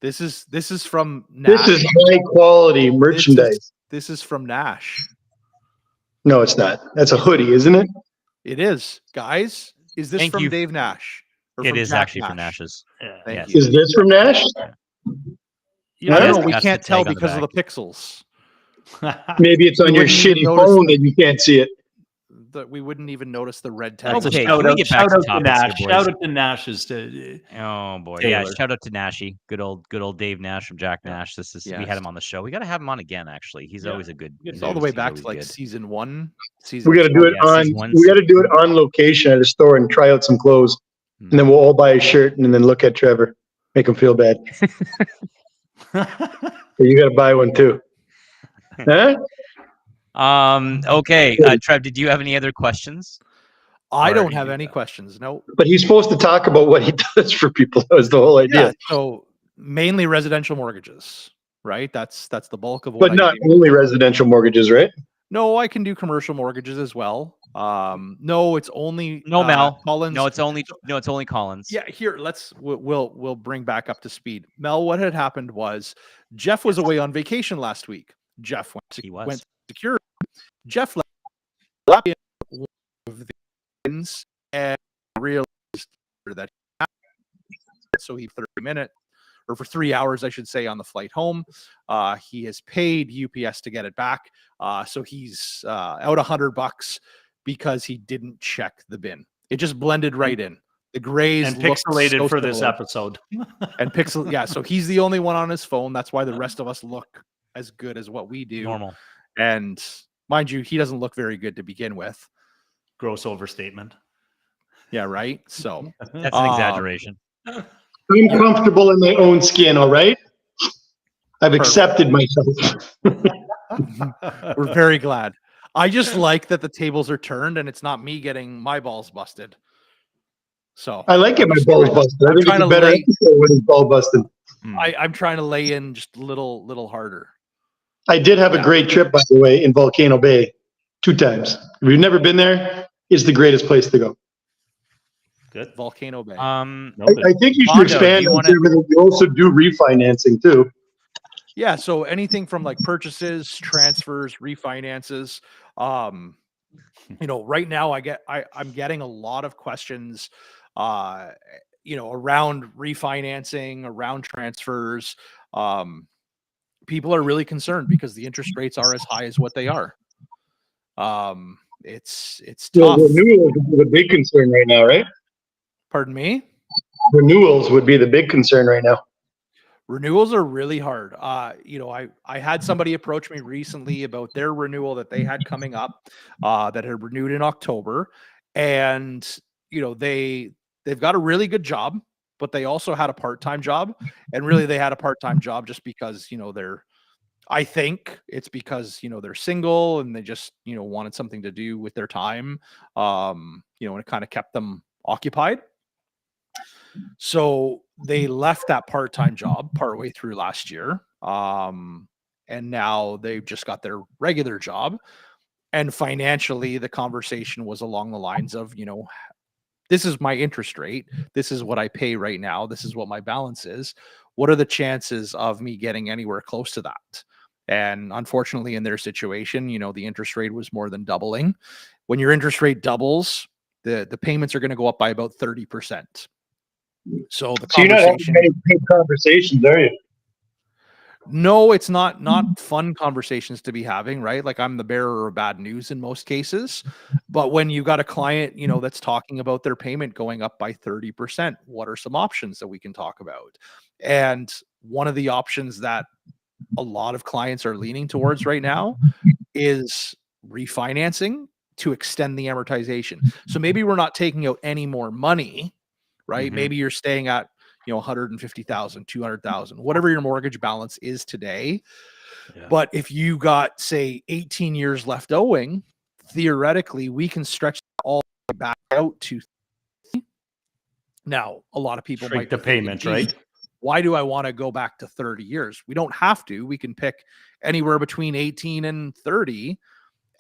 This is from This Nash. is high quality merchandise. This is from Nash. No, it's not. That's a hoodie, isn't it? It is, guys. Is this Thank from you. Dave Nash? Or It from is Jack actually from Nash? Nash's. Yeah. Thank Yes. you. Is this from Nash? I don't Yes, know. We that's can't the tell tag on the because of the back. pixels. Maybe it's on We your wouldn't even shitty notice phone the- that you can't see it. We wouldn't even notice the red tag. That's Okay, a can shout we out, get back shout to out to topics here, Nash. boys? Shout out to Nash's. To, Oh boy, yeah! Taylor. Shout out to Nashy, good old Dave Nash from Jack Nash. We had Yes. him on the show. We got to have him on again. Actually, he's Yeah. always a good. It's It's all the way back to always like good. season 1. Season We got to 2. do it yeah, on. season one, We got to season do it on location at a store and try out some clothes, Hmm. and then we'll all buy a shirt and then look at Trevor, make him feel bad. You got to buy one too. Huh? Okay, Trev, did you have any other questions? I Or don't you have do any that. questions. No. But he's supposed to talk about what he does for people. That was the whole idea. Yeah. So mainly residential mortgages, right? That's the bulk of what But I not do. only residential mortgages, right? No, I can do commercial mortgages as well. No, it's only No, Mel. Collins. No, it's only Collins. Yeah, here we'll bring back up to speed. Mel, what had happened was Jeff was away on vacation last week. Jeff He was. went to security. Jeff left one of the wins and realized that so he 30-minute or for 3 hours, I should say, on the flight home. He has paid UPS to get it back. So he's out $100 because he didn't check the bin. It just blended right in. The grays and looked pixelated so for this similar. episode. And pixel, yeah. So he's the only one on his phone. That's why the rest of us look as good as what we do. Normal. And mind you, he doesn't look very good to begin with. Gross overstatement. Yeah, right. So That's an exaggeration. I'm comfortable in my own skin, all right? I've accepted myself. we're very glad. I just like that the tables are turned and it's not me getting my balls busted. So I like it, my balls busted. I I'm think it's trying a to better lay- episode when he's ball busted. I'm trying to lay in just a little harder. I did have a Yeah. great trip, by the way, in Volcano Bay 2 times. If you've never been there, it's the greatest place to go. Good. Volcano Bay. No, I think you should Mondo, expand do you on wanna- serving. You also do refinancing too. Yeah, so anything from like purchases, transfers, refinances. Right now I'm getting a lot of questions around refinancing, around transfers. People are really concerned because the interest rates are as high as what they are. It's Well, tough. renewals would be the big concern right now, right? Pardon me? Renewals would be the big concern right now. Renewals are really hard. I had somebody approach me recently about their renewal that they had coming up, that had renewed in October, and they've got a really good job, but they also had a part-time job, and really they had a part-time job just because I think it's because they're single and they just wanted something to do with their time, and it kind of kept them occupied. So they left that part-time job partway through last year. And now they've just got their regular job. And financially, the conversation was along the lines of, this is my interest rate. This is what I pay right now. This is what my balance is. What are the chances of me getting anywhere close to that? And unfortunately, in their situation, the interest rate was more than doubling. When your interest rate doubles, the payments are going to go up by about 30%. So the So you're not having conversation, many big conversations, are you? no, it's not fun conversations to be having, right? Like I'm the bearer of bad news in most cases. But when you got a client, that's talking about their payment going up by 30%, what are some options that we can talk about? And one of the options that a lot of clients are leaning towards right now is refinancing to extend the amortization. So maybe we're not taking out any more money, right? Mhm. Maybe you're staying at 150,000, 200,000, whatever your mortgage balance is today. Yeah. But if you got, say, 18 years left owing, theoretically, we can stretch all the way back out to. Now, a lot of people Shrink might the be thinking, payment, "Geez, right? why do I want to go back to 30 years? We don't have to. We can pick anywhere between 18 and 30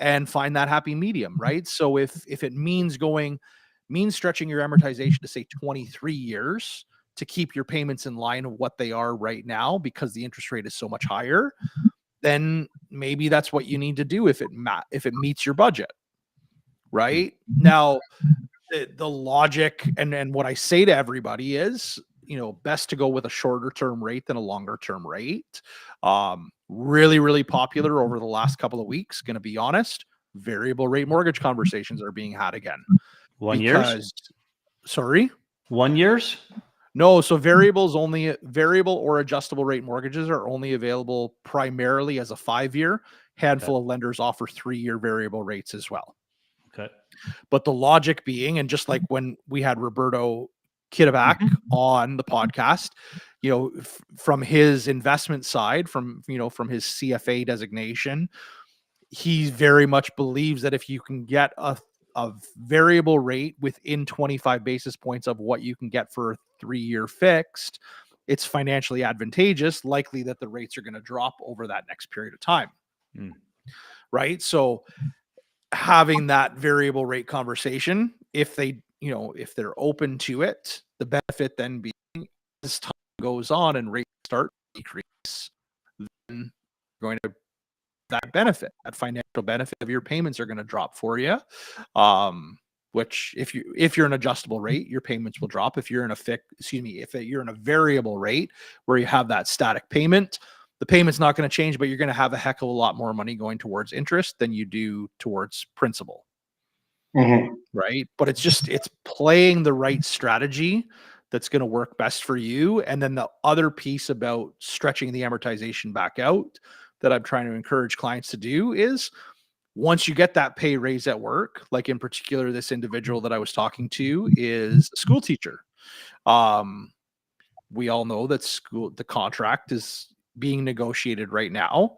and find that happy medium, right? So if it means stretching your amortization to say 23 years, to keep your payments in line of what they are right now because the interest rate is so much higher, then maybe that's what you need to do if it meets your budget. Right? Now, the logic and what I say to everybody is, best to go with a shorter term rate than a longer term rate. Really, really popular over the last couple of weeks, going to be honest. Variable rate mortgage conversations are being had again. 1 year? Sorry? 1 year? No, so variable or adjustable rate mortgages are only available primarily as a 5-year. Handful of lenders offer 3-year variable rates as well. Okay. But the logic being, and just like when we had Roberto Kittebach on the podcast, from his investment side, from his CFA designation, he very much believes that if you can get a variable rate within 25 basis points of what you can get for a 3-year fixed, it's financially advantageous, likely that the rates are going to drop over that next period of time. Right? So having that variable rate conversation, if they're open to it, the benefit then being as time goes on and rates start to decrease, then you're going to that financial benefit of your payments are going to drop for you. Which if you're an adjustable rate, your payments will drop. If you're in if you're in a variable rate where you have that static payment, the payment's not going to change, but you're going to have a heck of a lot more money going towards interest than you do towards principal. Right? But it's playing the right strategy that's going to work best for you. And then the other piece about stretching the amortization back out that I'm trying to encourage clients to do is once you get that pay raise at work, like in particular, this individual that I was talking to is a school teacher. We all know that the contract is being negotiated right now.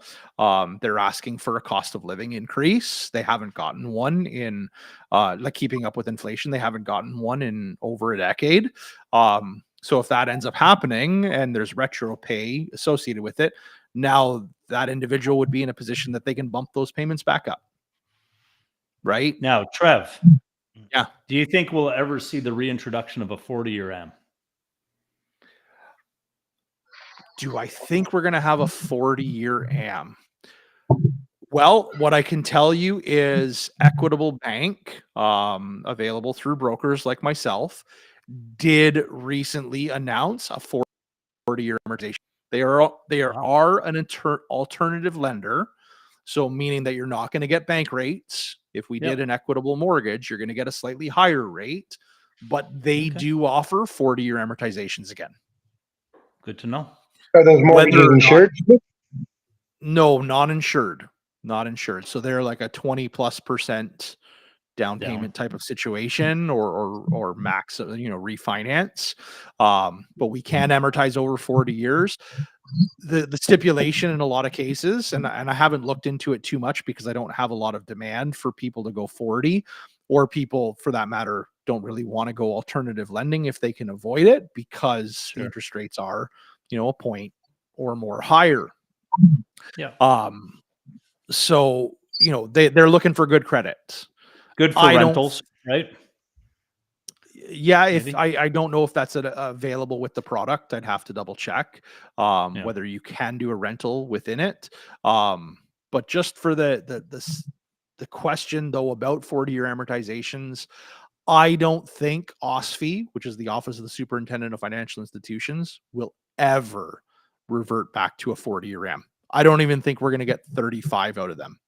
They're asking for a cost of living increase. They haven't gotten one in like keeping up with inflation. They haven't gotten one in over a decade. So if that ends up happening and there's retro pay associated with it, now that individual would be in a position that they can bump those payments back up. Right? Now, Trev. Yeah. Do you think we'll ever see the reintroduction of a 40-year AM? Do I think we're going to have a 40-year AM? Well, what I can tell you is Equitable Bank, available through brokers like myself, did recently announce a 40-year amortization. They are an alternative lender, so meaning that you're not going to get bank rates. If we did an equitable mortgage, you're going to get a slightly higher rate, but they do offer 40-year amortizations again. Good to know. Are those mortgages insured? No, non-insured. Not insured. So they're like a 20+% down payment type of situation or max, refinance. But we can amortize over 40 years. The stipulation in a lot of cases, and I haven't looked into it too much because I don't have a lot of demand for people to go 40, or people for that matter don't really want to go alternative lending if they can avoid it because interest rates are, a point or more higher. Yeah. So, they're looking for good credit. Good for rentals, right? Yeah, if I don't know if that's available with the product, I'd have to double check whether you can do a rental within it. But just for the question though about 40-year amortizations, I don't think OSFI, which is the Office of the Superintendent of Financial Institutions, will ever revert back to a 40-year AM. I don't even think we're going to get 35 out of them.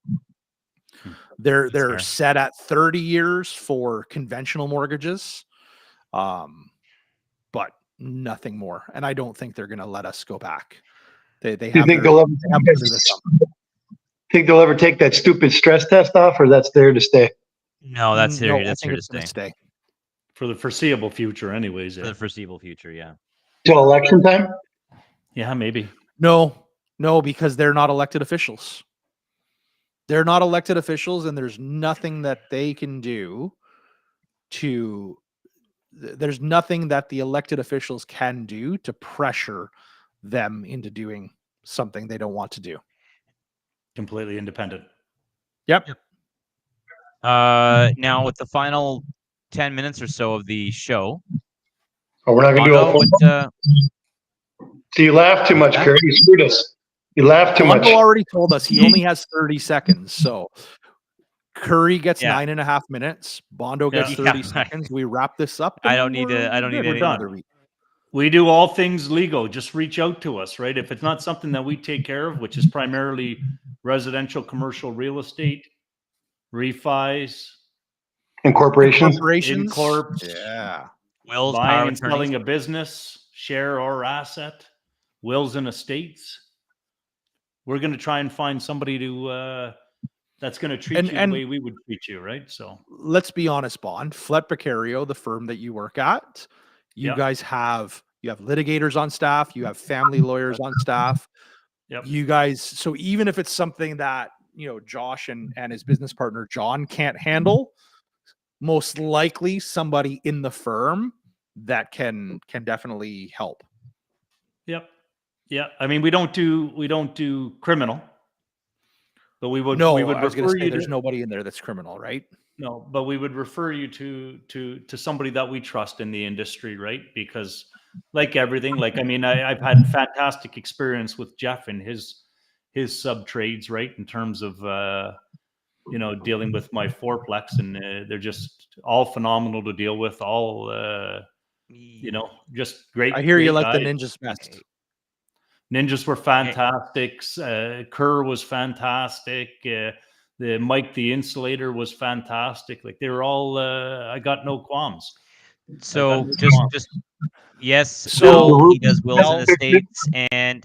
They're set at 30 years for conventional mortgages, but nothing more. And I don't think they're going to let us go back. They Do you think they'll ever take that stupid stress test off, or that's there to stay? No, that's here. No, That's here to stay. For the foreseeable future, anyways. For the foreseeable future, yeah. Till election time? Yeah, maybe. No, because they're not elected officials. They're not elected officials, and there's nothing that they can do there's nothing that the elected officials can do to pressure them into doing something they don't want to do. Completely independent. Yep. Now with the final 10 minutes or so of the show, Oh, we're not going to do Bondo, all four. what, So you laugh too much, that? Curry. You screwed us. You laugh too much. Bondo already told us he only has 30 seconds. So Curry gets Yeah. 9.5 minutes. Bondo gets Yeah. 30 Yeah. seconds. We wrap this up. I and don't need to- we're I don't need good any- for another week. We do all things legal. Just reach out to us, right? If it's not something that we take care of, which is primarily residential, commercial real estate, refis, And corporations. Corporations. Incorps, Yeah. wills, power buying of and attorneys? selling a business, share or asset, wills and estates. We're going to try and find somebody to that's going to treat And- you and- the way we would treat you, right? So Let's be honest, Bond. Flet Becario, the firm that you work at, you Yep. guys have litigators on staff, you have family lawyers on staff. Yep. You guys, so even if it's something that Josh and his business partner John can't handle, most likely somebody in the firm that can definitely help. Yep. Yeah. I mean, we don't do criminal, but we would No, we would I was going refer to say you there's to, nobody in there that's criminal, right? no, but we would refer you to somebody that we trust in the industry, right? Because like everything, like I mean, I've had fantastic experience with Jeff and his sub trades, right? In terms of dealing with my fourplex, and they're just all phenomenal to deal with. All just great. I hear you great like the guys. ninjas best. Ninjas were fantastic. Kerr was fantastic. The Mike the Insulator was fantastic. Like they were all. I got no qualms. So got just yes. So- No, he does wills and Well- estates, and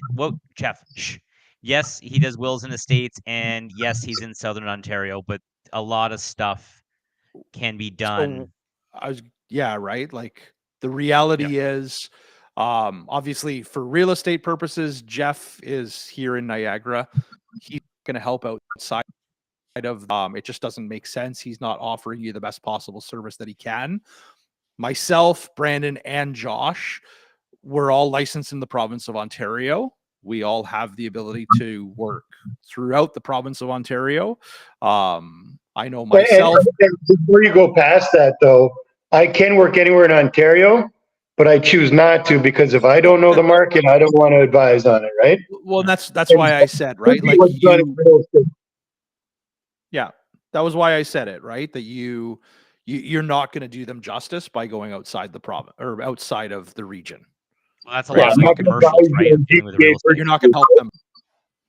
Jeff. Shh. Yes, he does wills and estates, and yes, he's in Southern Ontario. But a lot of stuff can be done. Right. Like the reality is, obviously for real estate purposes, Jeff is here in Niagara. He's going to help outside of, it just doesn't make sense. He's not offering you the best possible service that he can. Myself, Brandon, and Josh, we're all licensed in the province of Ontario. We all have the ability to work throughout the province of Ontario. I know myself. And before you go past that, though, I can work anywhere in Ontario, but I choose not to because if I don't know the market, I don't want to advise on it, right? Well, that's why I said, right? Like What's done in real estate. yeah, that was why I said it, right? That you're not going to do them justice by going outside the province or outside of the region. Well, that's a Yeah, lot of I'm not like gonna commercials, advise right? you on Dealing with the real GTA estate. You're not going to help them.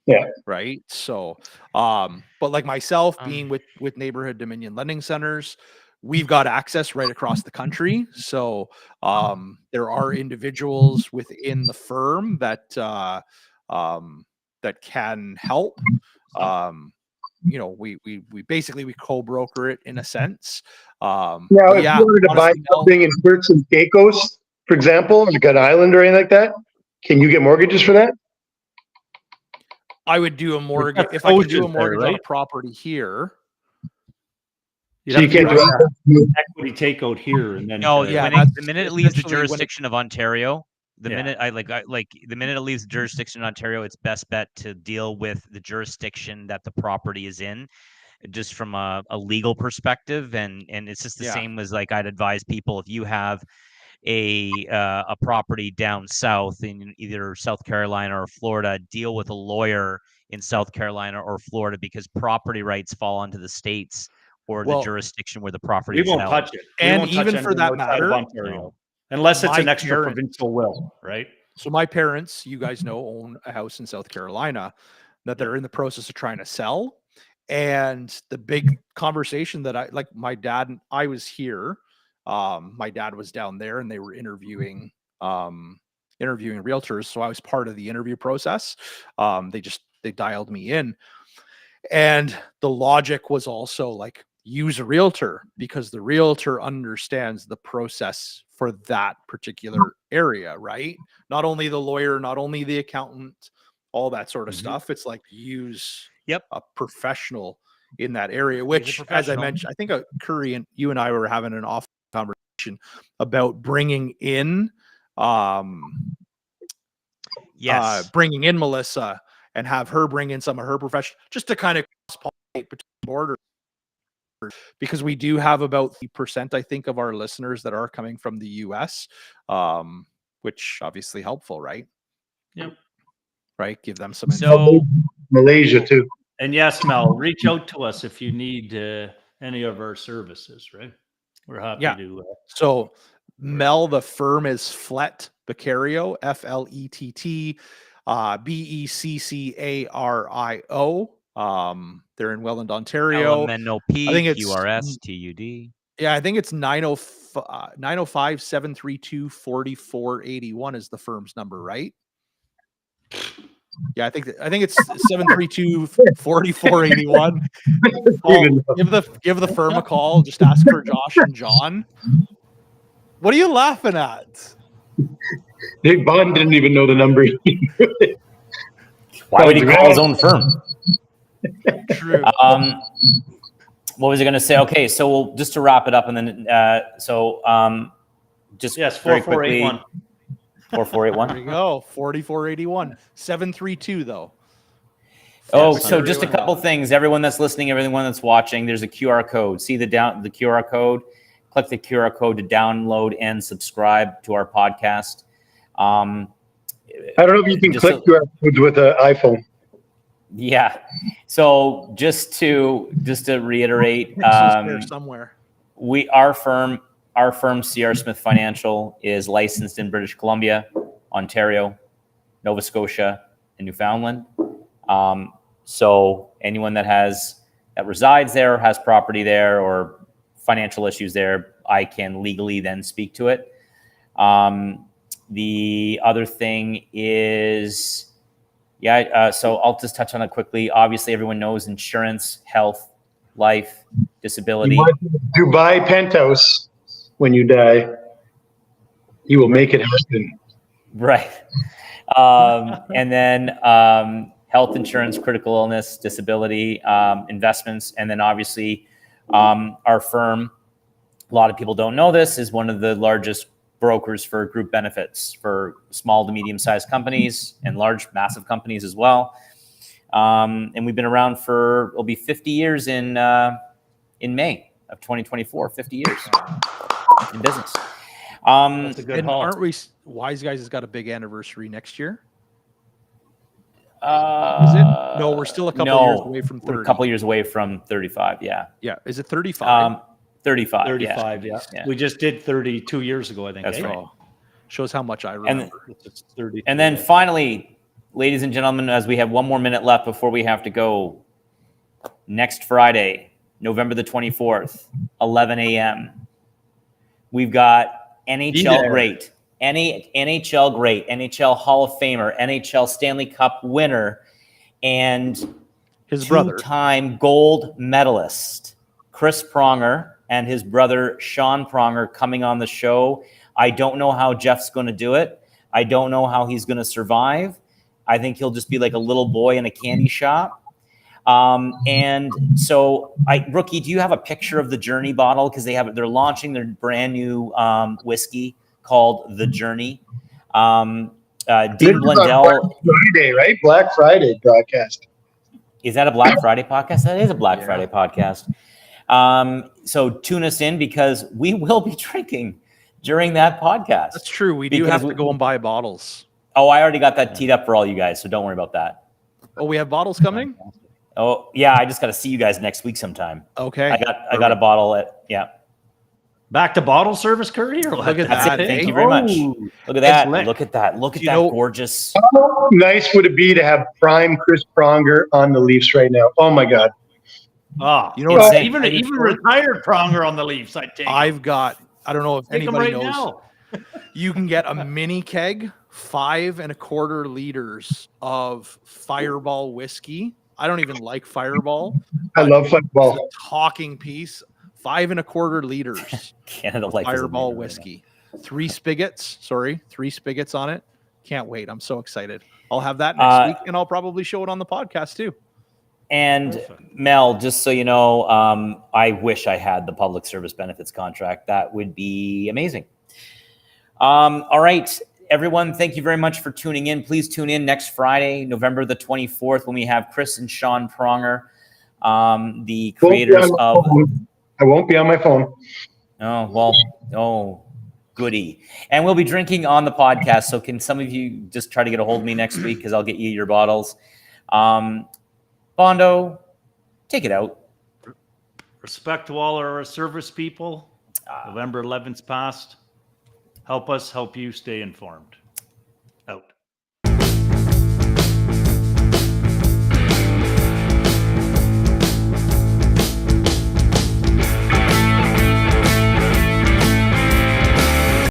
Yeah. Right. So, but like myself Um, being with Neighborhood Dominion Lending Centers, we've got access right across the country. So, there are individuals within the firm that can help. We basically co-broker it in a sense. Now, But if yeah, you wanted to buy honestly, Mel, something in Turks and Caicos, for example, like an island or anything like that, can you get mortgages for that? I would do a mortgage got if I can do a oceans there, mortgage on a right? property here. You'd So you have to can't do do an equity takeout here, and then No, to- yeah, when that's- the minute it leaves the especially when it- jurisdiction of Ontario, the Yeah. minute the minute it leaves the jurisdiction of Ontario, it's best bet to deal with the jurisdiction that the property is in, just from a legal perspective. And it's just the Yeah. same as like I'd advise people if you have a property down south in either South Carolina or Florida, deal with a lawyer in South Carolina or Florida because property rights fall onto the states or the Well, jurisdiction where the property we is won't held. touch it. We And won't touch even for anything that outside of matter, Ontario, unless it's my an extra parents- provincial will, right? So my parents, you guys know, own a house in South Carolina that they're in the process of trying to sell. And the big conversation that my dad and I was here. My dad was down there and they were interviewing realtors. So I was part of the interview process. They dialed me in. And the logic was also like, use a realtor because the realtor understands the process for that particular area, right? Not only the lawyer, not only the accountant, all that sort of Mhm. stuff. It's like use Yep. a professional in that area, He's a which, as I professional. mentioned, I think Curry and you and I were having an off conversation about bringing in Yes. bringing in Melissa and have her bring in some of her profession just to kind of cross-pollinate between borders. because we do have about 3%, I think, of our listeners that are coming from the US, which obviously helpful, right? Yep. Right. Give them some. So Malaysia too. And yes, Mel, reach out to us if you need any of our services, right? We're happy Yeah. to. So Mel, the firm is Flett Beccario, FLETT, BECCARIO. They're in Welland, Ontario. LMNOP, I think it's- QRS, TUD. Yeah, I think it's 905-732-4481 is the firm's number, right? Yeah, I think it's 732-4481. Give the firm a call. Just ask for Josh and John. What are you laughing at? Nick Bond didn't even know the number. Why would he call his own firm? True. What was I going to say? Okay, so just to wrap it up, and then just Yes, very quickly, 4481. 4481. There you go. 4481. 732 though. Oh, Yes, so just a couple things. Everyone that's listening, everyone that's watching, there's a QR code. See the QR code. Click the QR code to download and subscribe to our podcast. I don't know if you can Just click QR codes with an iPhone. Yeah. So just to reiterate, Pixels there somewhere. our firm, CR Smith Financial, is licensed in British Columbia, Ontario, Nova Scotia, and Newfoundland. So anyone that resides there or has property there or financial issues there, I can legally then speak to it. The other thing is, so I'll just touch on it quickly. Obviously, everyone knows insurance, health, life, disability. You want a Dubai penthouse when you die. You will make it happen. Right. And then health insurance, critical illness, disability, investments. And then obviously our firm, a lot of people don't know this, is one of the largest brokers for group benefits for small to medium-sized companies and large, massive companies as well. And we've been around it'll be 50 years in May of 2024, 50 years in business. That's a good And haul. aren't we? Wise Guys has got a big anniversary next year. Is it? No, we're still a couple years away from 30. We're a couple years away from 35. Yeah. Yeah. Is it 35? 35. 35, yeah. We just did 32 years ago, I think. That's eh? right. Oh, shows how much I remember. It's 30. And then finally, ladies and gentlemen, as we have one more minute left before we have to go, next Friday, November the 24th, 11 a.m., we've got NHL great, NHL Hall of Famer, NHL Stanley Cup winner, and His brother. two-time gold medalist, Chris Pronger, and his brother, Sean Pronger, coming on the show. I don't know how Jeff's going to do it. I don't know how he's going to survive. I think he'll just be like a little boy in a candy shop. And so, Rookie, do you have a picture of the Journey bottle? Because they're launching their brand new whiskey called The Journey. Dean Blundell. Friday, right? Black Friday broadcast. Is that a Black Friday podcast? That is a Black Friday podcast. So tune us in because we will be drinking during that podcast. That's true. We do Because have to go and buy bottles. Oh, I already got that teed up for all you guys, so don't worry about that. Oh, we have bottles coming? Oh, yeah, I just got to see you guys next week sometime. Okay. I got a bottle Back to bottle service, Curry? Or what? Look at That's that. it. Thank eh? you very much. Oh, Look at that. lit. Look at that. Look at You that know- gorgeous. How nice would it be to have prime Chris Pronger on the Leafs right now? Oh my God. Ah, You know what? Insane. even retired Pronger on the Leafs, I take. I've got, I don't know if take him anybody right knows. now. You can get a mini keg, 5 1/4 liters of Fireball whiskey. I don't even like Fireball. I love football. Talking piece, 5 1/4 liters Canada Life is Fireball amazing. whiskey. 3 spigots on it. Can't wait. I'm so excited. I'll have that next week, and I'll probably show it on the podcast too. And Perfect. Mel, just so you know, I wish I had the public service benefits contract. That would be amazing. All right, everyone, thank you very much for tuning in. Please tune in next Friday, November the 24th, when we have Chris and Sean Pronger, the creators of I won't be on my phone. Oh, well, oh, goody. And we'll be drinking on the podcast. So can some of you just try to get a hold of me next week because I'll get you your bottles. Bondo, take it out. Respect to all our service people. November 11th's passed. Help us help you stay informed.